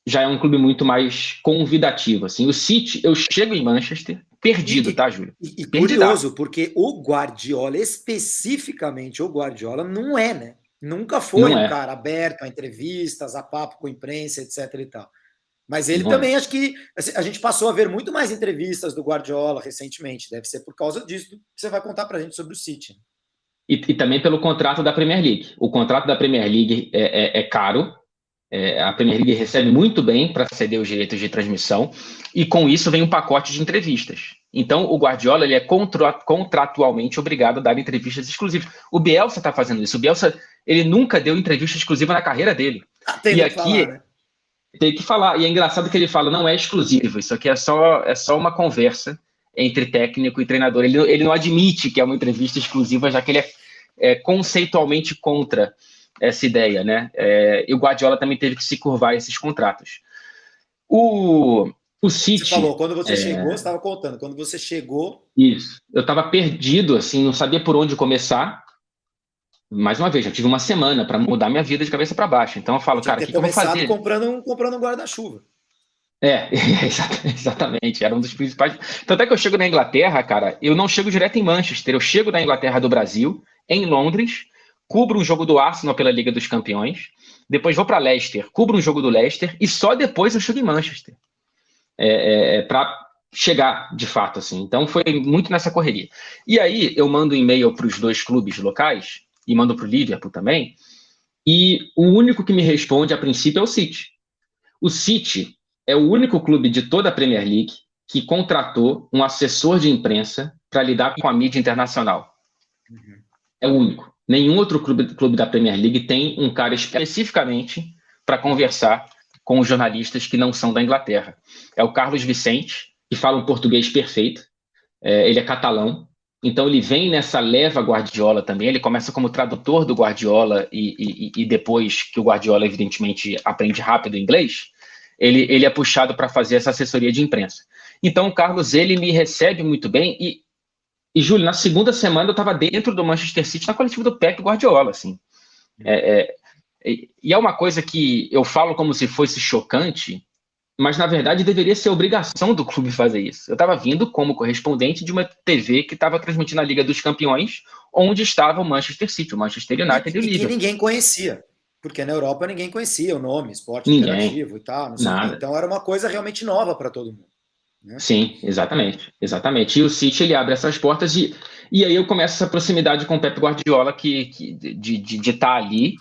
Já é um clube muito mais convidativo, assim. O City, eu chego em Manchester perdido, tá, Júlio? E Perdidaço. curioso, porque o Guardiola, especificamente o Guardiola, não é, né? Nunca foi Não um é, cara aberto a entrevistas, a papo com a imprensa, etc e tal. Mas ele não é. também, acho que assim, a gente passou a ver muito mais entrevistas do Guardiola recentemente. Deve ser por causa disso que você vai contar pra gente sobre o City. E também pelo contrato da Premier League. O contrato da Premier League é caro. A Premier League recebe muito bem para ceder os direitos de transmissão, e com isso vem um pacote de entrevistas. Então, o Guardiola ele é contratualmente obrigado a dar entrevistas exclusivas. O Bielsa está fazendo isso. O Bielsa ele nunca deu entrevista exclusiva na carreira dele. Tem E que aqui falar, né? tem que falar. E é engraçado que ele fala, não é exclusivo, isso aqui é só uma conversa entre técnico e treinador. Ele não admite que é uma entrevista exclusiva, já que ele é conceitualmente contra essa ideia, né? E o Guardiola também teve que se curvar a esses contratos. O City... Você falou, quando você chegou, você estava contando, quando você chegou... Isso. Eu estava perdido, assim, não sabia por onde começar. Mais uma vez, já tive uma semana para mudar minha vida de cabeça para baixo. Então eu falo, cara, o que eu vou fazer? Comprando um guarda-chuva. Exatamente, era um dos principais. Tanto é que eu chego na Inglaterra, cara, eu não chego direto em Manchester, eu chego na Inglaterra do Brasil, em Londres, cubro um jogo do Arsenal pela Liga dos Campeões, depois vou para Leicester, cubro um jogo do Leicester, e só depois eu chego em Manchester. Para chegar, de fato, assim. Então foi muito nessa correria. E aí eu mando um e-mail para os dois clubes locais, e mando para o Liverpool também, e o único que me responde, a princípio, é o City. O City é o único clube de toda a Premier League que contratou um assessor de imprensa para lidar com a mídia internacional. Uhum. É o único. Nenhum outro clube da Premier League tem um cara especificamente para conversar com os jornalistas que não são da Inglaterra. É o Carlos Vicente, que fala um português perfeito. Ele é catalão. Então ele vem nessa leva Guardiola também. Ele começa como tradutor do Guardiola e depois que o Guardiola, evidentemente, aprende rápido inglês, ele é puxado para fazer essa assessoria de imprensa. Então o Carlos, ele me recebe muito bem e Júlio, na segunda semana eu estava dentro do Manchester City na coletiva do Pep Guardiola, assim. E é uma coisa que eu falo como se fosse chocante, mas na verdade deveria ser obrigação do clube fazer isso. Eu estava vindo como correspondente de uma TV que estava transmitindo a Liga dos Campeões, onde estava o Manchester City, o Manchester United e o Liverpool. Que ninguém conhecia, porque na Europa ninguém conhecia o nome, esporte interativo e tal, não sei o quê. Então era uma coisa realmente nova para todo mundo. Né? Sim, exatamente. E o City ele abre essas portas e aí eu começo essa proximidade com o Pep Guardiola de estar ali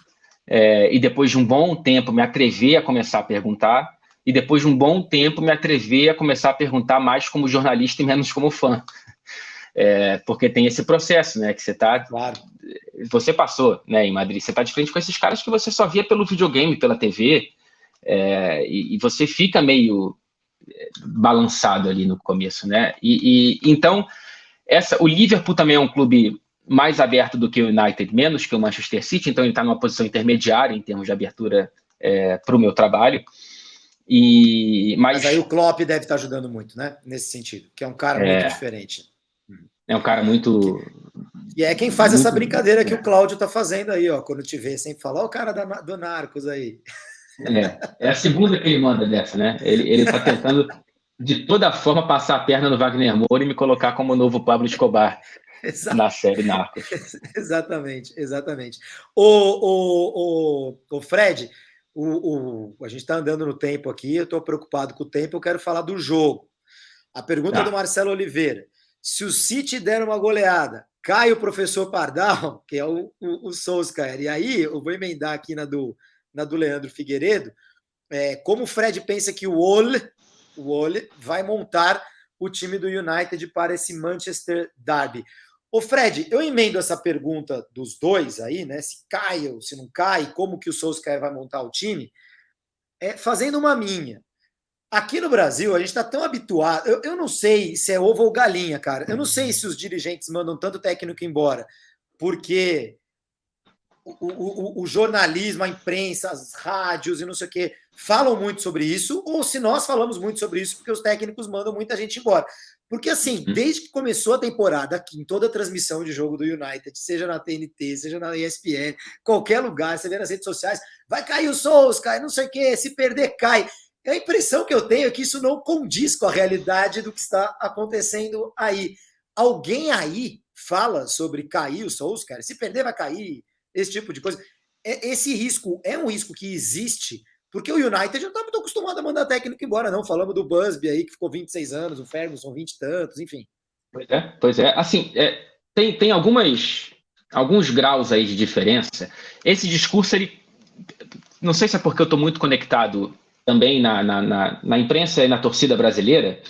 e depois de um bom tempo me atrever a começar a perguntar e depois de um bom tempo me atrever a começar a perguntar mais como jornalista e menos como fã. Porque tem esse processo, né, que você tá... Claro. Você passou, né, em Madrid, você está de frente com esses caras que você só via pelo videogame, pela TV, e você fica meio balançado ali no começo, né? Então, o Liverpool também é um clube mais aberto do que o United, menos que o Manchester City, então ele está numa posição intermediária em termos de abertura para o meu trabalho. Mas aí o Klopp deve estar ajudando muito, né? Nesse sentido, que é um cara muito diferente. É um cara muito... E é quem faz essa brincadeira que o Cláudio está fazendo aí, ó, quando te vê, sempre fala, ó, o cara do Narcos aí. É a segunda que ele manda dessa, né? Ele tá tentando, de toda forma, passar a perna no Wagner Moura e me colocar como o novo Pablo Escobar na série Narcos. Exatamente. O Fred, a gente está andando no tempo aqui, eu estou preocupado com o tempo, eu quero falar do jogo. A pergunta do Marcelo Oliveira. Se o City der uma goleada, cai o professor Pardal, que é o Solskjaer. E aí, eu vou emendar aqui na do Leandro Figueiredo, como o Fred pensa que o Ole vai montar o time do United para esse Manchester Derby. Ô Fred, eu emendo essa pergunta dos dois aí, né? Se cai ou se não cai, como que o Solskjaer vai montar o time, fazendo uma minha. Aqui no Brasil, a gente está tão habituado, eu não sei se é ovo ou galinha, cara. Eu não sei se os dirigentes mandam tanto técnico embora porque o jornalismo, a imprensa, as rádios e não sei o quê, falam muito sobre isso, ou se nós falamos muito sobre isso porque os técnicos mandam muita gente embora. Porque, assim, desde que começou a temporada, aqui em toda a transmissão de jogo do United, seja na TNT, seja na ESPN, qualquer lugar, você vê nas redes sociais, vai cair o Solskjaer, não sei o quê, se perder, cai. A impressão que eu tenho é que isso não condiz com a realidade do que está acontecendo aí. Alguém aí fala sobre cair o Solskjaer? Se perder, vai cair? Esse tipo de coisa. Esse risco é um risco que existe, porque o United não está muito acostumado a mandar técnico embora, não. Falamos do Busby aí, que ficou 26 anos, o Ferguson 20 e tantos, enfim. Pois é. Assim, tem alguns graus aí de diferença. Esse discurso, ele, não sei se é porque eu estou muito conectado também na imprensa e na torcida brasileira,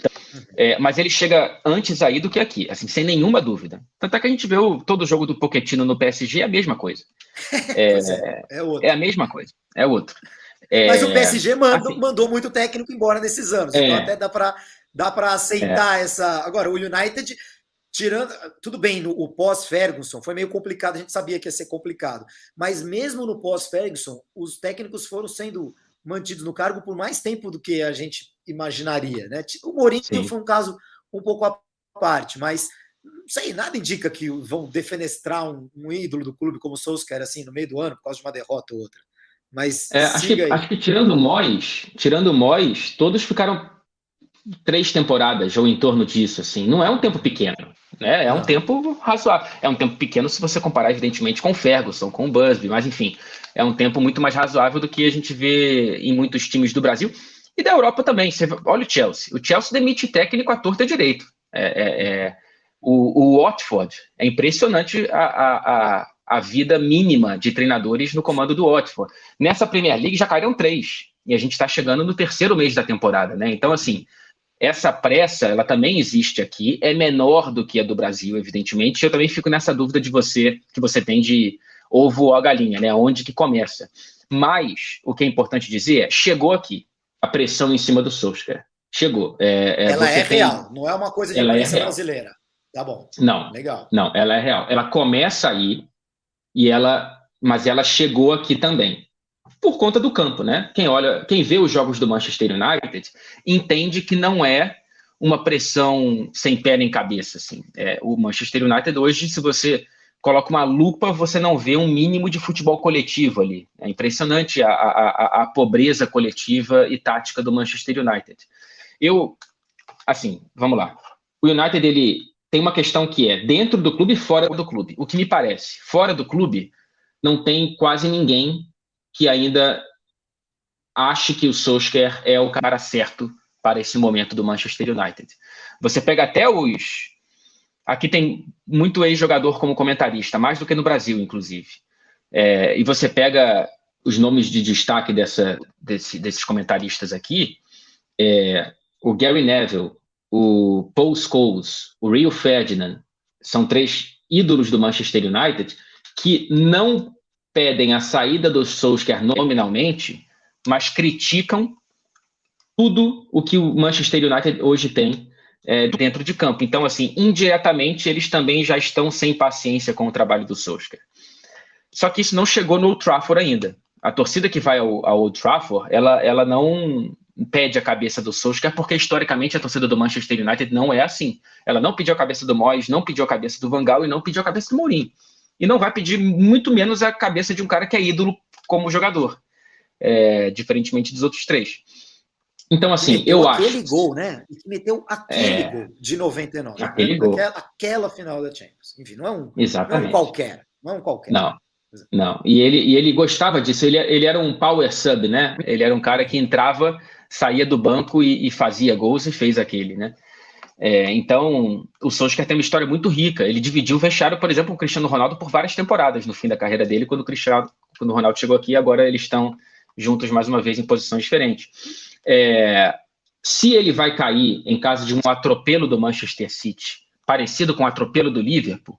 mas ele chega antes aí do que aqui, assim, sem nenhuma dúvida. Tanto é que a gente vê todo o jogo do Pochettino no PSG, é a mesma coisa. É a mesma coisa, é outro. Mas o PSG mandou muito técnico embora nesses anos, então até dá para aceitar essa... Agora, o United, tirando... Tudo bem, o pós-Ferguson foi meio complicado, a gente sabia que ia ser complicado, mas mesmo no pós-Ferguson, os técnicos foram sendo mantidos no cargo por mais tempo do que a gente imaginaria, né? O Mourinho foi um caso um pouco à parte, mas não sei, nada indica que vão defenestrar um ídolo do clube como o Solskjaer assim no meio do ano por causa de uma derrota ou outra. Mas acho que tirando o Moyes, todos ficaram 3 temporadas ou em torno disso, assim. Não é um tempo pequeno, né? É um tempo razoável. É um tempo pequeno se você comparar, evidentemente, com o Ferguson, com o Busby, mas enfim, é um tempo muito mais razoável do que a gente vê em muitos times do Brasil e da Europa também. Olha o Chelsea. O Chelsea demite técnico à torta direito. O Watford. É impressionante a vida mínima de treinadores no comando do Watford. Nessa Premier League já caíram 3. E a gente está chegando no 3º mês da temporada, né? Então, assim, essa pressa, ela também existe aqui, é menor do que a do Brasil, evidentemente. Eu também fico nessa dúvida que você tem de ovo ou a galinha, né? Onde que começa. Mas, o que é importante dizer é, chegou aqui a pressão em cima do Solskjaer. Chegou. Ela é real, não é uma coisa de imprensa brasileira. Tá bom. Não, legal. Não, ela é real. Ela começa aí, mas ela chegou aqui também. Por conta do campo, né? Quem vê os jogos do Manchester United entende que não é uma pressão sem pé nem cabeça, assim. O Manchester United hoje, se você coloca uma lupa, você não vê um mínimo de futebol coletivo ali. É impressionante a pobreza coletiva e tática do Manchester United. Vamos lá. O United, ele tem uma questão que é dentro do clube e fora do clube. O que me parece, fora do clube, não tem quase ninguém que ainda ache que o Solskjaer é o cara certo para esse momento do Manchester United. Você pega até aqui tem muito ex-jogador como comentarista, mais do que no Brasil, inclusive. E você pega os nomes de destaque desses comentaristas aqui, o Gary Neville, o Paul Scholes, o Rio Ferdinand, são 3 ídolos do Manchester United que não pedem a saída do Solskjaer nominalmente, mas criticam tudo o que o Manchester United hoje tem dentro de campo. Então, assim, indiretamente, eles também já estão sem paciência com o trabalho do Solskjaer. Só que isso não chegou no Old Trafford ainda. A torcida que vai ao Old Trafford, ela não pede a cabeça do Solskjaer, porque historicamente a torcida do Manchester United não é assim. Ela não pediu a cabeça do Moyes, não pediu a cabeça do Van Gaal e não pediu a cabeça do Mourinho. E não vai pedir muito menos a cabeça de um cara que é ídolo como jogador, diferentemente dos outros 3. Então, assim, eu acho... Aquele gol, né? Que meteu aquele gol de 99. Aquele gol. Aquela final da Champions. Enfim, não é um qualquer. Não é um qualquer. Não. E ele gostava disso. Ele era um power sub, né? Ele era um cara que entrava, saía do banco e fazia gols e fez aquele, né? Então, o Solskjaer tem uma história muito rica. Ele dividiu o vestiário, por exemplo, com o Cristiano Ronaldo por várias temporadas no fim da carreira dele, quando o Ronaldo chegou aqui, agora eles estão juntos mais uma vez em posições diferentes. Se ele vai cair em caso de um atropelo do Manchester City, parecido com o atropelo do Liverpool,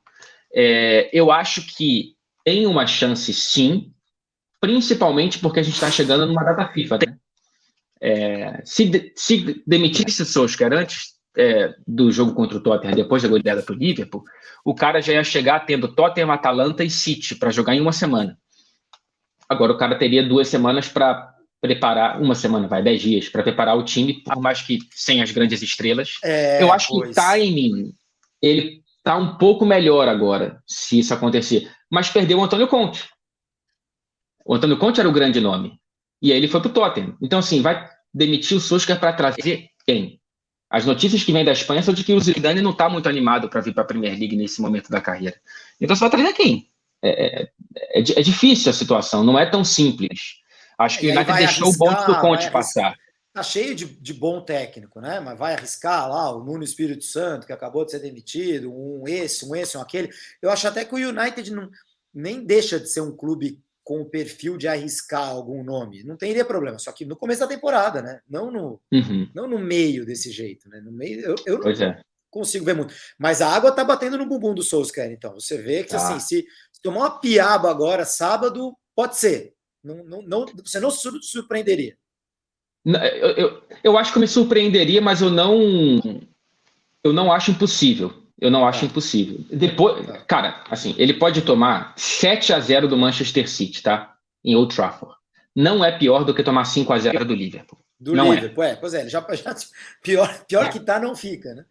eu acho que tem uma chance sim, principalmente porque a gente está chegando numa data FIFA, né? Se demitisse o Solskjaer antes do jogo contra o Tottenham, depois da goleada para o Liverpool, o cara já ia chegar tendo Tottenham, Atalanta e City para jogar em uma semana. Agora o cara teria 2 semanas para preparar, 1 semana, 10 dias, para preparar o time, por mais que sem as grandes estrelas. Eu acho que o timing, ele tá um pouco melhor agora, se isso acontecer. Mas perdeu o Antônio Conte. O Antônio Conte era o grande nome. E aí ele foi pro Tottenham. Então, assim, vai demitir o Solskjaer para trazer quem? As notícias que vêm da Espanha são de que o Zidane não está muito animado para vir para a Premier League nesse momento da carreira. Então você vai trazer quem? É difícil a situação, não é tão simples. Acho que o United deixou o bonde do Conte passar. Tá cheio de bom técnico, né? Mas vai arriscar lá o Nuno Espírito Santo, que acabou de ser demitido, um aquele. Eu acho até que o United nem deixa de ser um clube com o perfil de arriscar algum nome. Não teria problema, só que no começo da temporada, né? Não no meio desse jeito, né? No meio, eu não consigo ver muito. Mas a água tá batendo no bumbum do Solskjaer, então. Você vê que assim, se tomar uma piaba agora, sábado, pode ser. Você não se surpreenderia. Eu acho que eu me surpreenderia, mas eu não acho impossível. Eu não acho impossível. Depois, cara, assim, ele pode tomar 7-0 do Manchester City, tá? Em Old Trafford. Não é pior do que tomar 5-0 do Liverpool. Pois é, já pior que tá, não fica, né?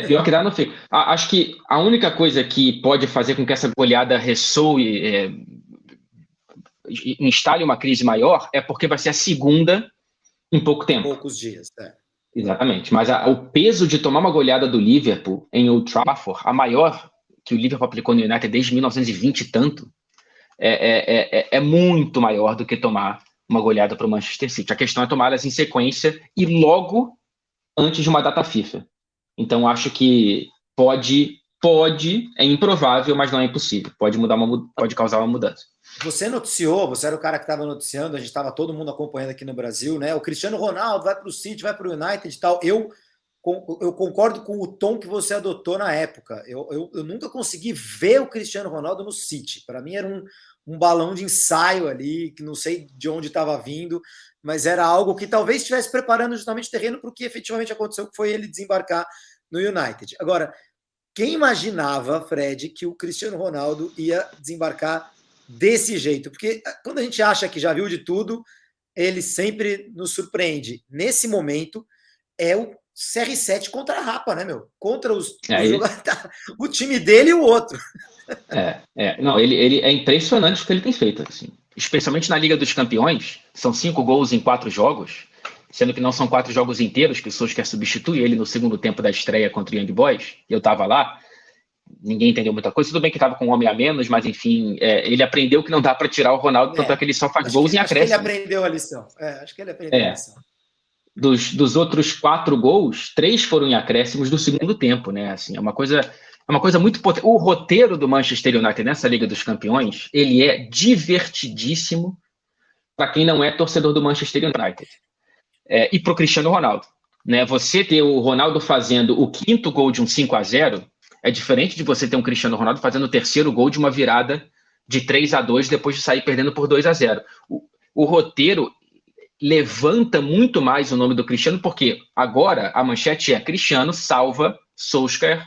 Pior que dá, não fica. Acho que a única coisa que pode fazer com que essa goleada ressoe, instale uma crise maior, é porque vai ser a segunda em pouco tempo. Poucos dias, Exatamente, mas o peso de tomar uma goleada do Liverpool em Old Trafford, a maior que o Liverpool aplicou no United desde 1920 e tanto, é muito maior do que tomar uma goleada para o Manchester City. A questão é tomá-las em sequência e logo antes de uma data FIFA. Então acho que pode, é improvável, mas não é impossível. Pode causar uma mudança. Você noticiou, você era o cara que estava noticiando, a gente estava todo mundo acompanhando aqui no Brasil, né? O Cristiano Ronaldo vai para o City, vai para o United e tal. Eu concordo com o tom que você adotou na época. Eu nunca consegui ver o Cristiano Ronaldo no City. Para mim era um balão de ensaio ali, que não sei de onde estava vindo, mas era algo que talvez estivesse preparando justamente o terreno para o que efetivamente aconteceu, que foi ele desembarcar no United. Agora, quem imaginava, Fred, que o Cristiano Ronaldo ia desembarcar desse jeito? Porque quando a gente acha que já viu de tudo, ele sempre nos surpreende. Nesse momento, é o CR7 contra a Rapa, né, meu? Contra os jogadores, o time dele e o outro. Não, ele é impressionante o que ele tem feito, assim. Especialmente na Liga dos Campeões, são 5 gols em 4 jogos, sendo que não são 4 jogos inteiros, que o Solskjaer substitui ele no segundo tempo da estreia contra o Young Boys, e eu tava lá. Ninguém entendeu muita coisa, tudo bem que estava com um homem a menos, mas enfim, ele aprendeu que não dá para tirar o Ronaldo, tanto é que ele só faz gols em acréscimo. Acho que ele aprendeu a lição. Acho que ele aprendeu a lição. Dos outros 4 gols, 3 foram em acréscimos do segundo tempo, né? Assim, é uma coisa muito potente. O roteiro do Manchester United nessa Liga dos Campeões, ele é divertidíssimo para quem não é torcedor do Manchester United. E para o Cristiano Ronaldo. Né? Você ter o Ronaldo fazendo o 5º gol de um 5-0 é diferente de você ter um Cristiano Ronaldo fazendo o 3º gol de uma virada de 3-2 depois de sair perdendo por 2-0. O roteiro levanta muito mais o nome do Cristiano, porque agora a manchete é Cristiano salva Solskjaer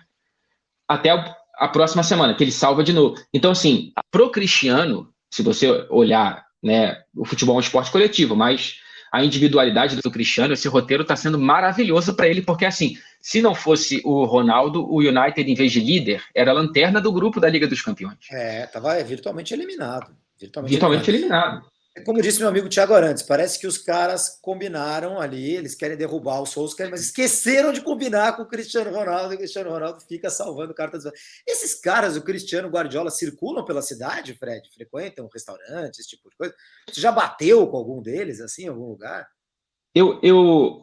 até a próxima semana, que ele salva de novo. Então, assim, pro Cristiano, se você olhar, né, o futebol é um esporte coletivo, mas a individualidade do Cristiano, esse roteiro está sendo maravilhoso para ele, porque assim, se não fosse o Ronaldo, o United, em vez de líder, era a lanterna do grupo da Liga dos Campeões. Estava virtualmente eliminado. Virtualmente eliminado. Como disse meu amigo Thiago Arantes, parece que os caras combinaram ali, eles querem derrubar o Solskjaer, mas esqueceram de combinar com o Cristiano Ronaldo, e o Cristiano Ronaldo fica salvando cartas. Esses caras, o Cristiano Guardiola, circulam pela cidade, Fred? Frequentam restaurantes, esse tipo de coisa? Você já bateu com algum deles, assim, em algum lugar?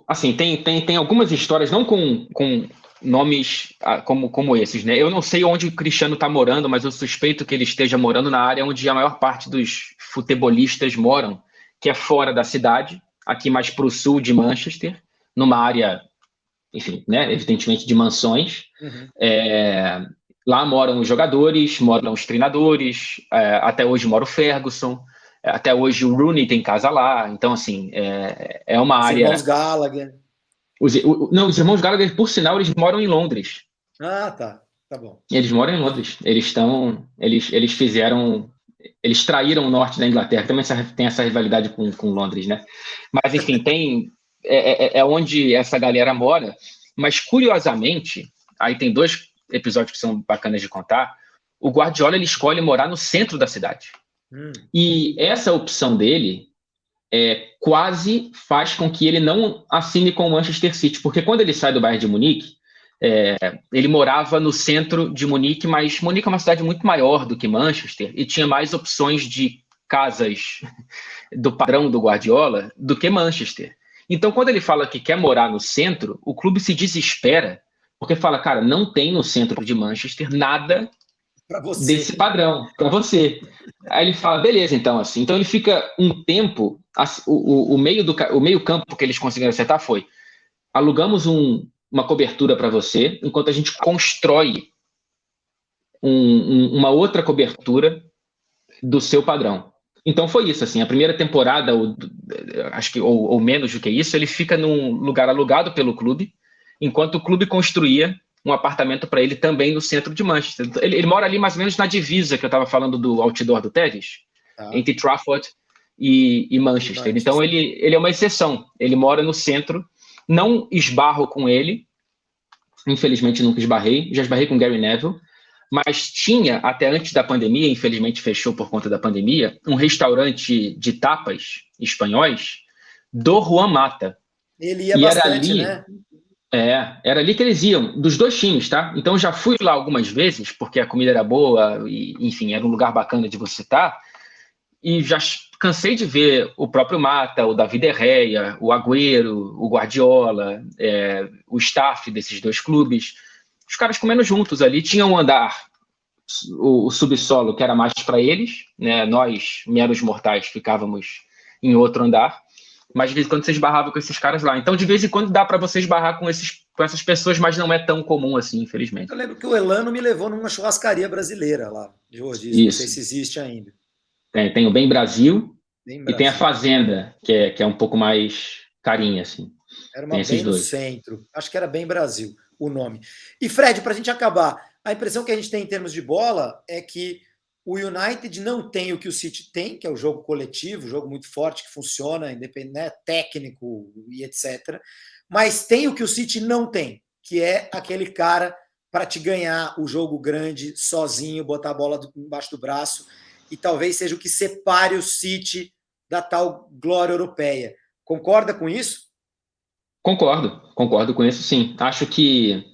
Assim, tem algumas histórias, não com nomes como esses, né? Eu não sei onde o Cristiano está morando, mas eu suspeito que ele esteja morando na área onde a maior parte dos futebolistas moram, que é fora da cidade, aqui mais para o sul de Manchester, numa área, enfim, né, evidentemente de mansões. Uhum. Lá moram os jogadores, moram os treinadores, até hoje mora o Ferguson, até hoje o Rooney tem casa lá, então assim, é uma área... Irmãos Gallagher. Os irmãos Gallagher, por sinal, eles moram em Londres. Tá bom. Eles moram em Londres. Eles fizeram Eles traíram o norte da Inglaterra, também tem essa rivalidade com Londres, né? Mas, enfim, é onde essa galera mora. Mas, curiosamente, aí tem 2 episódios que são bacanas de contar. O Guardiola, ele escolhe morar no centro da cidade. E essa opção dele quase faz com que ele não assine com o Manchester City, porque quando ele sai do Bayern de Munique, ele morava no centro de Munique, mas Munique é uma cidade muito maior do que Manchester e tinha mais opções de casas do padrão do Guardiola do que Manchester. Então, quando ele fala que quer morar no centro, o clube se desespera, porque fala, cara, não tem no centro de Manchester nada desse padrão para você. Aí ele fala, beleza, então, assim. Então ele fica um tempo, o meio campo que eles conseguiram acertar foi, alugamos uma cobertura para você, enquanto a gente constrói uma outra cobertura do seu padrão. Então foi isso, assim, a primeira temporada, acho que ou menos do que isso, ele fica num lugar alugado pelo clube, enquanto o clube construía um apartamento para ele também no centro de Manchester. Ele mora ali mais ou menos na divisa que eu estava falando do outdoor do Tevez, entre Trafford e Manchester. Então ele é uma exceção, ele mora no centro, não esbarro com ele, infelizmente nunca esbarrei, já esbarrei com Gary Neville, mas tinha, até antes da pandemia, infelizmente fechou por conta da pandemia, um restaurante de tapas espanhóis do Juan Mata. Ele ia bastante, né? Era ali que eles iam, dos 2 times, tá? Então eu já fui lá algumas vezes, porque a comida era boa, e, enfim, era um lugar bacana de você estar, e já cansei de ver o próprio Mata, o David De Gea, o Agüero, o Guardiola, o staff desses 2 clubes, os caras comendo juntos ali. Tinha um andar, o subsolo, que era mais para eles, né? Nós, meros mortais, ficávamos em outro andar, mas de vez em quando você esbarrava com esses caras lá. Então, de vez em quando dá para você esbarrar com essas pessoas, mas não é tão comum assim, infelizmente. Eu lembro que o Elano me levou numa churrascaria brasileira lá, de rodízio, não sei se existe ainda. Tem o Bem Brasil, e tem a Fazenda, que é um pouco mais carinha, assim. Era uma bem no centro. Acho que era Bem Brasil o nome. E, Fred, para a gente acabar, a impressão que a gente tem em termos de bola é que o United não tem o que o City tem, que é o jogo coletivo, jogo muito forte, que funciona, independente, né, técnico e etc. Mas tem o que o City não tem, que é aquele cara para te ganhar o jogo grande, sozinho, botar a bola embaixo do braço, e talvez seja o que separe o City da tal glória europeia. Concorda com isso? Concordo com isso, sim. Acho que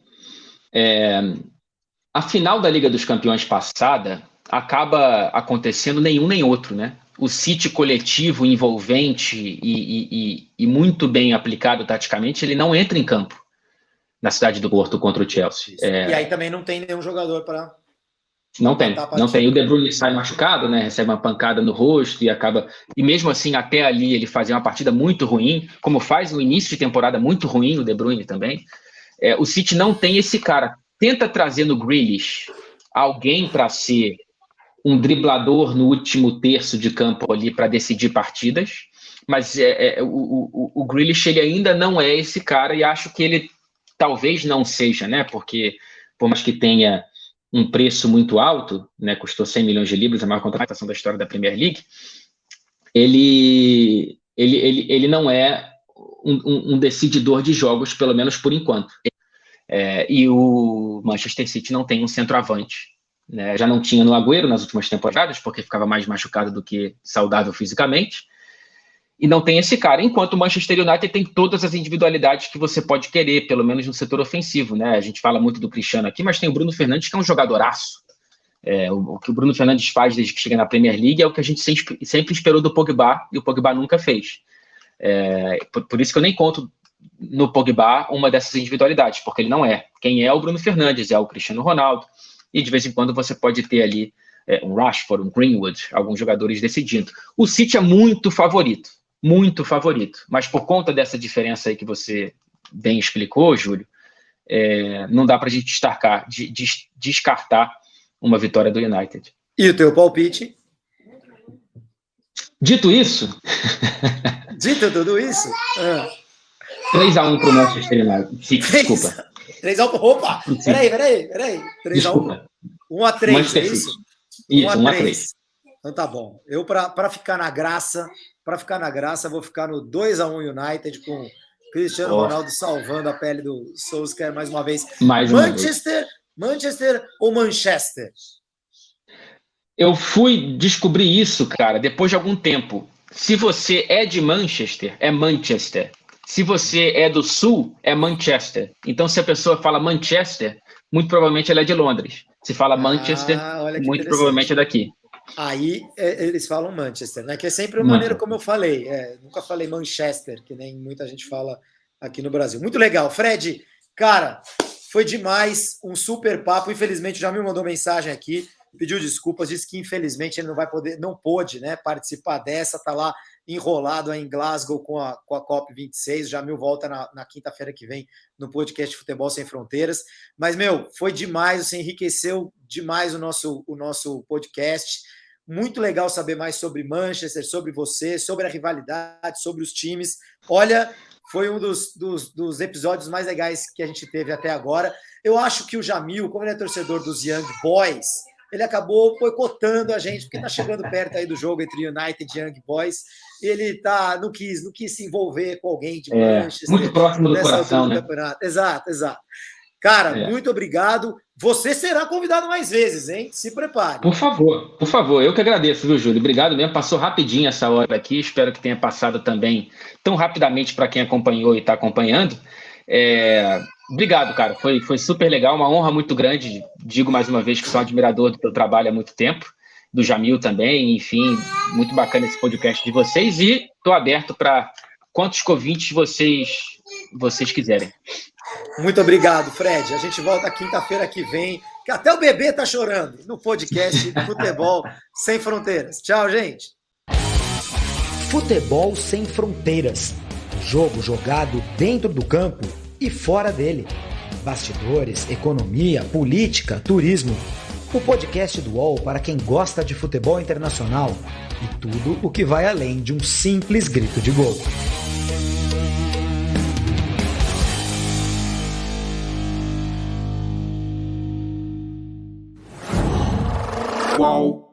a final da Liga dos Campeões passada acaba acontecendo nenhum nem outro, né? O City coletivo, envolvente e muito bem aplicado taticamente, ele não entra em campo na cidade do Porto contra o Chelsea. E aí também não tem nenhum jogador para... Não tem. O De Bruyne sai machucado, né? Recebe uma pancada no rosto e acaba... E mesmo assim, até ali, ele fazia uma partida muito ruim, como faz no início de temporada muito ruim o De Bruyne também. O City não tem esse cara. Tenta trazer no Grealish alguém para ser um driblador no último terço de campo ali para decidir partidas, mas o Grealish ele ainda não é esse cara, e acho que ele talvez não seja, né? Porque por mais que tenha um preço muito alto, né? Custou 100 milhões de libras, a maior contratação da história da Premier League, ele não é um decididor de jogos, pelo menos por enquanto. E o Manchester City não tem um centroavante, né? Já não tinha no Agüero nas últimas temporadas, porque ficava mais machucado do que saudável fisicamente, e não tem esse cara, enquanto o Manchester United tem todas as individualidades que você pode querer, pelo menos no setor ofensivo, né? A gente fala muito do Cristiano aqui, mas tem o Bruno Fernandes, que é um jogadoraço. O que o Bruno Fernandes faz desde que chega na Premier League é o que a gente sempre esperou do Pogba, e o Pogba nunca fez. Por isso que eu nem conto no Pogba uma dessas individualidades, porque ele não é. Quem é o Bruno Fernandes? É o Cristiano Ronaldo, e de vez em quando você pode ter ali um Rashford, um Greenwood, alguns jogadores decidindo. O City é muito favorito, mas por conta dessa diferença aí que você bem explicou, Júlio, não dá para a gente descartar uma vitória do United. E o teu palpite? Dito isso... Dito tudo isso? 3-1 para o Manchester United. Desculpa. 3-1. Opa! Peraí. 3-1. 1-3, é isso? Isso, 1-3. Então tá bom. Eu, para ficar na graça, vou ficar no 2-1 United com Cristiano Ronaldo salvando a pele do Solskjaer mais uma vez. Manchester ou Manchester? Eu fui descobrir isso, cara, depois de algum tempo. Se você é de Manchester, é Manchester. Se você é do Sul, é Manchester. Então, se a pessoa fala Manchester, muito provavelmente ela é de Londres. Se fala Manchester, muito provavelmente é daqui. Aí eles falam Manchester, né? Que é sempre a maneira como eu falei. Nunca falei Manchester, que nem muita gente fala aqui no Brasil. Muito legal. Fred, cara, foi demais. Um super papo. Infelizmente, já me mandou mensagem aqui, pediu desculpas, disse que infelizmente ele não pôde, né, participar dessa, tá lá enrolado aí em Glasgow com a COP26. Jamil volta na quinta-feira que vem no podcast Futebol Sem Fronteiras. Mas, foi demais, você enriqueceu demais o nosso podcast. Muito legal saber mais sobre Manchester, sobre você, sobre a rivalidade, sobre os times. Olha, foi um dos episódios mais legais que a gente teve até agora. Eu acho que o Jamil, como ele é torcedor dos Young Boys, ele acabou boicotando a gente, porque está chegando perto aí do jogo entre United e Young Boys, e ele não quis se envolver com alguém de Manchester. Muito próximo do coração, né? Exato. Cara, muito obrigado. Você será convidado mais vezes, hein? Se prepare. Por favor. Eu que agradeço, viu, Júlio? Obrigado mesmo. Passou rapidinho essa hora aqui. Espero que tenha passado também tão rapidamente para quem acompanhou e está acompanhando. Obrigado, cara. Foi super legal, uma honra muito grande. Digo mais uma vez que sou admirador do teu trabalho há muito tempo, do Jamil também, enfim, muito bacana esse podcast de vocês e estou aberto para quantos convites vocês quiserem. Muito obrigado, Fred. A gente volta quinta-feira que vem, que até o bebê tá chorando no podcast do Futebol Sem Fronteiras. Tchau, gente. Futebol Sem Fronteiras. Jogo jogado dentro do campo e fora dele. Bastidores, economia, política, turismo. O podcast do UOL para quem gosta de futebol internacional e tudo o que vai além de um simples grito de gol. UOL.